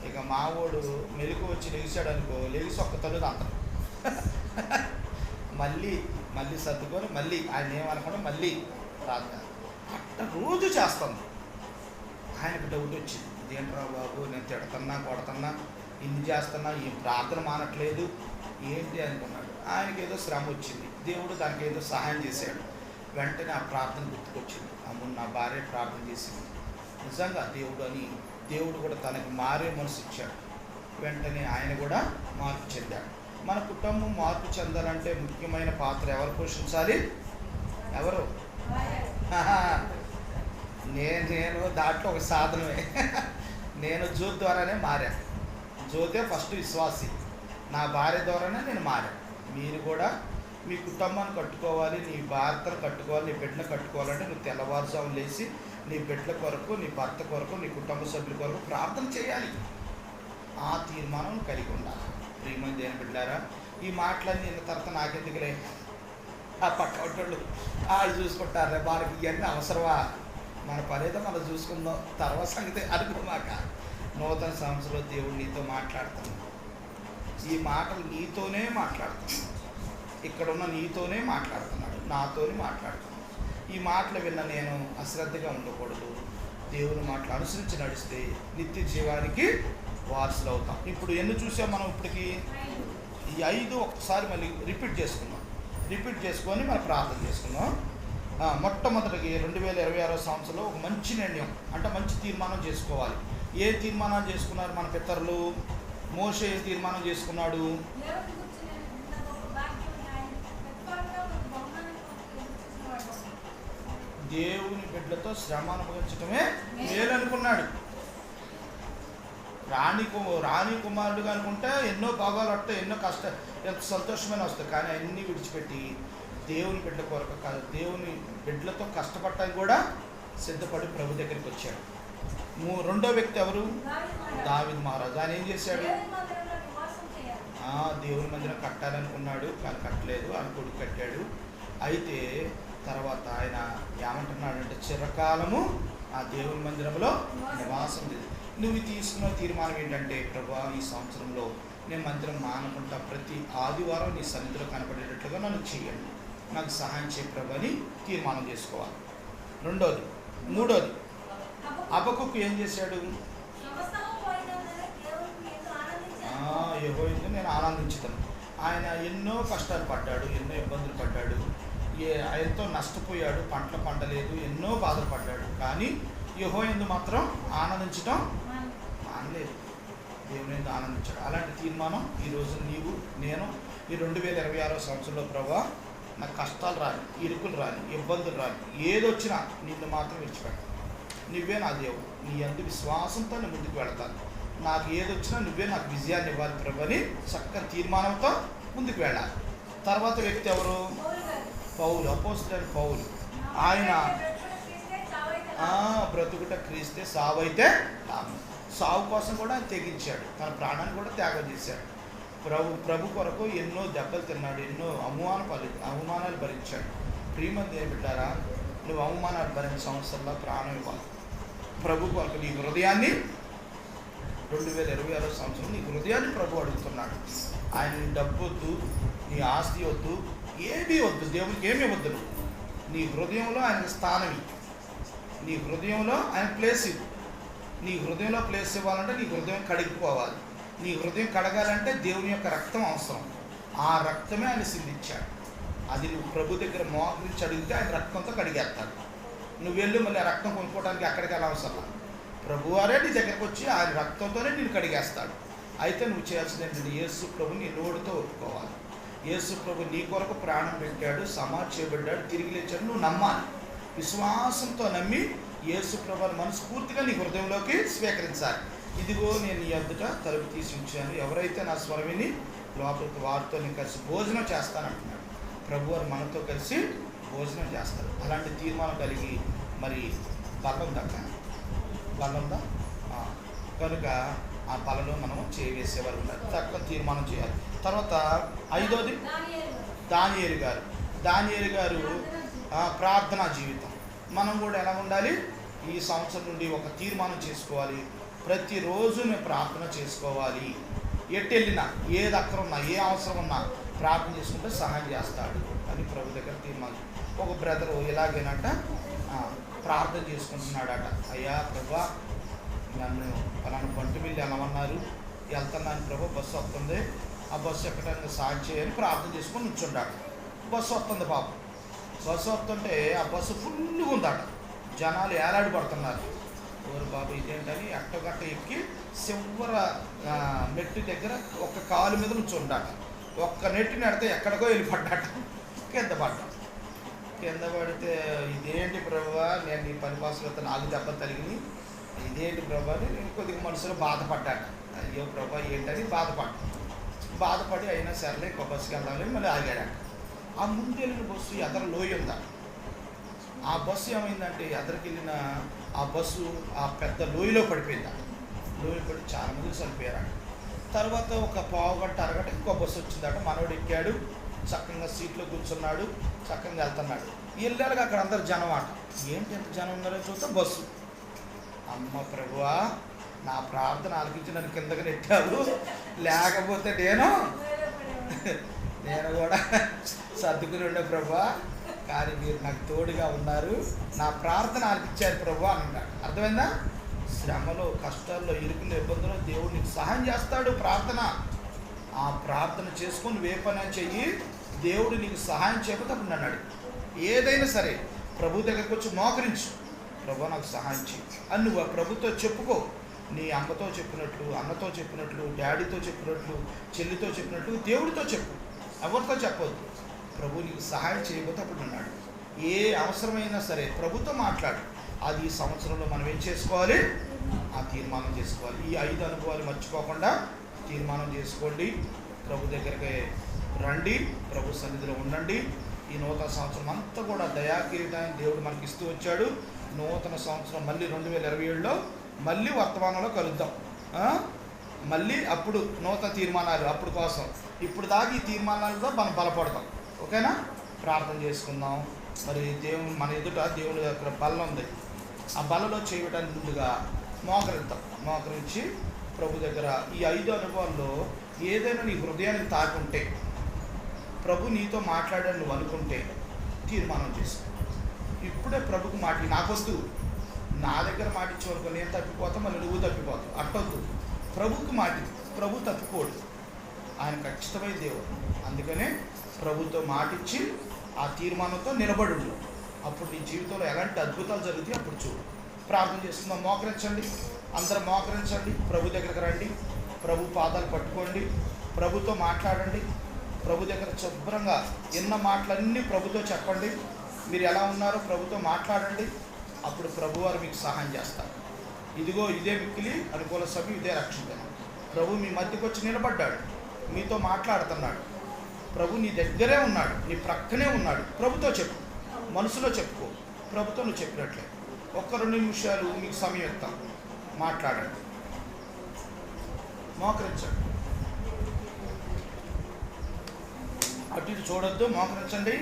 Speaker 1: ఇక మావోడు మెలకు వచ్చి లేచాడు అనుకో, లేచి ఒక్క తల్లి అంటాడు. మళ్ళీ సర్దుకొని మళ్ళీ ఆయన ఏమనుకోండి మళ్ళీ ప్రార్థన అట్లా రోజు చేస్తాను. ఆయనకు డౌట్ వచ్చింది, ఇదేంట్రా బాబు, నేను తిడుతున్నా కొడుతున్నా ఇన్ని చేస్తున్నా, ఈ ప్రార్థన మానట్లేదు ఏంటి అనుకున్నాడు. ఆయనకి ఏదో శ్రమ వచ్చింది, దేవుడు దానికి ఏదో సహాయం చేశాడు. వెంటనే ఆ ప్రార్థన గుర్తుకొచ్చింది. అమ్ముడు నా భార్య ప్రార్థన చేసింది, నిజంగా దేవుడు కూడా తనకి మారే మనసు ఇచ్చాడు. వెంటనే ఆయన కూడా మార్పు చెందాడు. మన కుటుంబం మార్పు చెందాలంటే ముఖ్యమైన పాత్ర ఎవరు పోషించాలి? ఎవరు? నేను దాంట్లో ఒక సాధనమే. నేను జ్యోతి ద్వారానే మారాను. జ్యోతే ఫస్ట్ విశ్వాసి. నా భార్య ద్వారానే నేను మారాను. మీరు కూడా మీ కుటుంబాన్ని కట్టుకోవాలి, నీ భర్తను కట్టుకోవాలి, నీ బిడ్డను కట్టుకోవాలంటే నువ్వు తెల్లవారుజామున లేచి నీ బిడ్డల కొరకు, నీ భర్త కొరకు, నీ కుటుంబ సభ్యుల కొరకు ప్రార్థన చేయాలి. ఆ తీర్మానం కలిగి ఉండాలి. ప్రియమైన దేవుని బిడ్డలారా, ఈ మాటలన్నీ నిన్న తర్వాత నాకెందుకులే, ఆ పక్కవాళ్ళు వాళ్ళు చూసుకుంటారు, వాళ్ళకి ఇవన్నీ అవసరమా? మన పనేదో మనం చూసుకుందాం, తర్వాత సంగతి అనుకోమాక. నూతన సంవత్సరంలో దేవుడు నీతో మాట్లాడుతున్నాడు. ఈ మాటలు నీతోనే మాట్లాడుతున్నాడు, ఇక్కడున్న నీతోనే మాట్లాడుతున్నాడు, నాతోనే మాట్లాడుతున్నాడు. ఈ మాటలు విన్న నేను అశ్రద్ధగా ఉండకూడదు. దేవుని మాటలు అనుసరించి నడిస్తే నిత్య జీవానికి వారసులు అవుతాం. ఇప్పుడు ఎన్ని చూసాం మనం? ఇప్పటికి ఈ 5 ఒక్కసారి మళ్ళీ రిపీట్ చేసుకొని మనం ప్రార్థన చేసుకున్నాం. మొట్టమొదటికి 2026 సంవత్సరంలో ఒక మంచి నిర్ణయం అంటే మంచి తీర్మానం చేసుకోవాలి. ఏ తీర్మానాలు చేసుకున్నారు మన పితరులు? మోషే ఏ తీర్మానం చేసుకున్నాడు? దేవుని బిడ్డలతో శ్రమ అనుభవించటమే మేలు అనుకున్నాడు. రాణి కుమారుడుగా అనుకుంటే ఎన్నో భాగాలు వస్తాయి, ఎన్నో ఎంత సంతోషమైన వస్తాయి. కానీ అన్నీ విడిచిపెట్టి దేవుని బిడ్డ కొరకు కాదు, దేవుని బిడ్డలతో కష్టపడటానికి కూడా సిద్ధపడి ప్రభు దగ్గరికి వచ్చాడు. రెండో వ్యక్తి ఎవరు? దావీదు మహారాజు. ఆయన ఏం చేశాడు? దేవుని మందిరం కట్టాలనుకున్నాడు, కానీ కట్టలేదు. ఆయన కొడుకు కట్టాడు. అయితే తర్వాత ఆయన ఏమంటున్నాడంటే చిరకాలము ఆ దేవుని మందిరంలో నివాసం లేదు. నువ్వు తీసుకున్న తీర్మానం ఏంటంటే, ప్రభువా ఈ సంవత్సరంలో నేను మందిరం మానకుండా ప్రతి ఆదివారం నీ సన్నిధిలో కనపడేటట్లుగా నన్ను చేయండి, నాకు సహాయం చేయ ప్రభు అని తీర్మానం చేసుకోవాలి. మూడోది హబక్కూకు ఏం చేశాడు? యెహోవాయందు నేను ఆనందించుతాను. ఆయన ఎన్నో కష్టాలు పడ్డాడు, ఎన్నో ఇబ్బందులు పడ్డాడు, ఎంతో నష్టపోయాడు, పంటలు పండలేదు, ఎన్నో బాధలు పడ్డాడు. కానీ యెహోవాయందు మాత్రం ఆనందించడం మానలేదు. దేవుని యందు ఆనందించాడు. అలాంటి తీర్మానం ఈరోజు నేను ఈ 2026 సంవత్సరంలో ప్రభువా నాకు కష్టాలు రాని, ఇరుకులు రాని, ఇబ్బందులు రాని, ఏదొచ్చినా నిన్ను మాత్రం విడిచిపెట్టాను. నువ్వే నా దేవుడు, నీ యందు విశ్వాసంతో నేను ముందుకు వెళతాను. నాకు ఏదొచ్చినా నువ్వే నాకు విజయాన్ని ఇవ్వాలి ప్రభు అని చక్కని తీర్మానంతో ముందుకు వెళ్ళాలి. తర్వాత వ్యక్తి ఎవరు? పౌలు, అపోస్తలుడైన పౌలు. ఆయన బ్రతుకుట క్రీస్తే, సావైతే లాభం. సావు కోసం కూడా ఆయన తెగించాడు, తన ప్రాణాన్ని కూడా త్యాగం చేశాడు. ప్రభు కొరకు ఎన్నో దెబ్బలు తిన్నాడు, ఎన్నో అవమానాలు భరించాడు. ప్రియమైన దేవుని బిడ్డారా, నువ్వు అవమానాలు భరించిన సంవత్సరంలో ప్రాణం ఇవ్వాలి. ప్రభు కొరకు నీ హృదయాన్ని 2026 సంవత్సరం నీ హృదయాన్ని ప్రభు అడుగుతున్నాడు. ఆయన నీ డబ్బు వద్దు, నీ ఆస్తి వద్దు, ఏమీ వద్దు, దేవునికి ఏమీ వద్దు. నీ హృదయంలో ఆయన స్థానం, నీ హృదయంలో ఆయన ప్లేస్ ఇవ్వు. నీ హృదయంలో ప్లేస్ ఇవ్వాలంటే నీ హృదయం కడిగిపోవాలి. నీ హృదయం కడగాలంటే దేవుని యొక్క రక్తం అవసరం. ఆ రక్తమే ఆయన సిందించాడు. అది నువ్వు ప్రభు దగ్గర మోకరించి అడిగితే ఆయన రక్తంతో కడిగేస్తాడు. నువ్వు వెళ్ళి మళ్ళీ ఆ రక్తం కొనుక్కోవడానికి అక్కడికి వెళ్ళ అవసరం. ప్రభువారే నీ దగ్గరకు వచ్చి ఆయన రక్తంతోనే నేను కడిగేస్తాడు. అయితే నువ్వు చేయాల్సింది ఏంటంటే యేసు ప్రభు నీ నోటితో ఒప్పుకోవాలి. యేసు ప్రభు నీ కొరకు ప్రాణం పెట్టాడు, సమాధి చేయబడ్డాడు, తిరిగి లేచాడు. నువ్వు నమ్మాలి. విశ్వాసంతో నమ్మి యేసు ప్రభువుని మనస్ఫూర్తిగా నీ హృదయంలోకి స్వీకరించాలి. ఇదిగో నేను నీ ఎదుట తలుపు తీసి ఉంచాను, ఎవరైతే నా స్వరం విని లోపలికి వారితో నేను కలిసి భోజనం చేస్తానంటున్నాడు. ప్రభువారు మనతో కలిసి భోజనం చేస్తారు. అలాంటి తీర్మానం కలిగి మరి బలం ఉందా కనుక ఆ బలలో మనం చేయవేసేవారు ఉన్నారు. తక్కువ తీర్మానం చేయాలి. తర్వాత 5వది దానియేలు గారు ప్రార్థనా జీవితం. మనం కూడా ఎలా ఉండాలి? ఈ సంవత్సరం నుండి ఒక తీర్మానం చేసుకోవాలి. ప్రతిరోజు మేము ప్రార్థన చేసుకోవాలి. ఎటు వెళ్ళినా ఏది అక్కర ఉన్నా ఏ అవసరం ఉన్నా ప్రార్థన చేసుకుంటే సహాయం చేస్తాడు అని ప్రభు దగ్గర తీర్మానం. ఒక బ్రదరు ఎలాగేనంట ప్రార్థన చేసుకుంటున్నాడట. అయ్యా ప్రభా, నన్ను పలానా బంటి మిల్లి వెళ్ళమన్నారు, వెళ్తున్నాను ప్రభు, బస్సు వస్తుంది, ఆ బస్సు ఎక్కడానికి సాయం చేయని ప్రార్థన చేసుకొని నుంచుండాడు. బస్సు వస్తుంది పాపం. బస్సు వస్తుంటే ఆ బస్సు ఫుల్గా ఉందట, జనాలు ఏలాడి పడుతున్నారు. ఓరు బాబు ఇదేంటని ఎట్టగట్ట ఎక్కి చివర నెట్టు దగ్గర ఒక్క కాలు మీద నుంచుండాట. ఒక్క నెట్టు నెడితే ఎక్కడికో వెళ్ళిపడ్డాట, కింద పడితే ఇదేంటి ప్రభువా, నేను నీ పని పాసులతో 4 దెబ్బలు తగిలి, ఇదేంటి ప్రభు అని నేను కొద్దిగా మనసులో బాధపడ్డాట. అయ్యో ప్రభా ఏంటని బాధపడి అయినా సర్లే ఇంకో బస్సుకి వెళ్దామని మళ్ళీ ఆగాడట. ఆ ముందు వెళ్ళిన బస్సు ఎదర లోయ ఉందా. ఆ బస్సు ఏమైందంటే ఎదరికి వెళ్ళిన ఆ బస్సు ఆ పెద్ద లోయలో పడిపోయిందట. లోయ పడి చాలా మంది చనిపోయారట. తర్వాత ఒక పావు గంట అరగంట ఇంకో బస్సు వచ్చిందట. మనోడు ఎక్కాడు, చక్కగా సీట్లో కూర్చున్నాడు, చక్కగా వెళ్తున్నాడు. వెళ్ళాడు అక్కడ అందరు జనం ఆట. ఏంటి ఎంత జనం ఉన్నారో చూస్తే బస్సు. అమ్మ ప్రభువా, నా ప్రార్థన ఆలకించి నన్ను కిందకి నెట్టావు, లేకపోతే నేను కూడా సర్దుకుని ఉండే ప్రభువా, కానీ మీరు నాకు తోడుగా ఉన్నారు, నా ప్రార్థన ఆలకించారు ప్రభు అని అన్నాడు. అర్థమైందా? శ్రమలో, కష్టాల్లో, ఇరుకుల్లో, ఇబ్బందుల్లో దేవుడు నీకు సహాయం చేస్తాడు. ఆ ప్రార్థన చేసుకొని ఏ పని చెయ్యి, దేవుడు నీకు సహాయం చేయకపోతే అప్పుడు అన్నాడు. ఏదైనా సరే ప్రభు దగ్గరికి వచ్చి మోకరించు, ప్రభు నాకు సహాయం చేయి అని నువ్వు ప్రభుతో చెప్పుకో. నీ అమ్మతో చెప్పినట్లు, అన్నతో చెప్పినట్లు, డాడీతో చెప్పినట్లు, చెల్లితో చెప్పినట్లు దేవుడితో చెప్పు, ఎవరితో చెప్పవద్దు. ప్రభు నీకు సహాయం చేయకపోతే అప్పుడు అన్నాడు. ఏ అవసరమైనా సరే ప్రభుతో మాట్లాడు. అది ఈ సంవత్సరంలో మనం ఏం చేసుకోవాలి? ఆ తీర్మానం చేసుకోవాలి. ఈ 5 అనుభవాలు మర్చిపోకుండా తీర్మానం చేసుకోండి. ప్రభు దగ్గరికి రండి, ప్రభు సన్నిధిలో ఉండండి. ఈ నూతన సంవత్సరం అంతా కూడా దయాకిరీటాన్ని దేవుడు మనకి ఇస్తూ వచ్చాడు. నూతన సంవత్సరం మళ్ళీ 2027లో మళ్ళీ వర్తమానంలో కలుద్దాం. మళ్ళీ అప్పుడు నూతన తీర్మానాలు అప్పుడు కోసం. ఇప్పుడు దాకా ఈ తీర్మానాలతో మనం బలపడతాం. ఓకేనా? ప్రార్థన చేసుకుందాం. మరి దేవుని మన ఎదుట దేవుని దగ్గర బల్ల ఉంది. ఆ బలలో చేయడానికి ముందుగా మోకరించి ప్రభు దగ్గర ఈ 5 అనుభవాల్లో ఏదైనా నీ హృదయాన్ని తాకుంటే, ప్రభు నీతో మాట్లాడాలని నువ్వు అనుకుంటే తీర్మానం చేసుకో. ఇప్పుడే ప్రభుకు మాటి నాకొద్దు, నా దగ్గర మాటిచ్చే వరకు నేను తప్పిపోతాను, మళ్ళీ నువ్వు తప్పిపోతావు. అట్టొద్దు. ప్రభుకు మాటి, ప్రభు తప్పిపోడు. ఆయన ఖచ్చితమైన దేవుడు. అందుకనే ప్రభుతో మాటిచ్చి ఆ తీర్మానంతో నిలబడు. అప్పుడు నీ జీవితంలో ఎలాంటి అద్భుతాలు జరుగుతాయి అప్పుడు చూడు. ప్రార్థన చేసుకుందాం. మోకరించండి, అందరం మోకరించండి. ప్రభు దగ్గరకు రండి, ప్రభు పాదాలు పట్టుకోండి, ప్రభుతో మాట్లాడండి. ప్రభు దగ్గర శుభ్రంగా ఎన్న మాటలన్నీ ప్రభుతో చెప్పండి. మీరు ఎలా ఉన్నారో ప్రభుతో మాట్లాడండి. అప్పుడు ప్రభువారు మీకు సహాయం చేస్తారు. ఇదిగో ఇదే మిక్కిలి అనుకూల సమయం, ఇదే రక్షణ. ప్రభు మీ మధ్యకు వచ్చి నిలబడ్డాడు, మీతో మాట్లాడుతున్నాడు. ప్రభు నీ దగ్గరే ఉన్నాడు, నీ ప్రక్కనే ఉన్నాడు. ప్రభుతో చెప్పు, మనసులో చెప్పుకో. ప్రభుతో నువ్వు చెప్పినట్లే 1-2 నిమిషాలు మీకు సమయం ఇస్తాం, మాట్లాడండి, మోకరించండి. అటు ఇటు చూడొద్దు, మోకరించండి.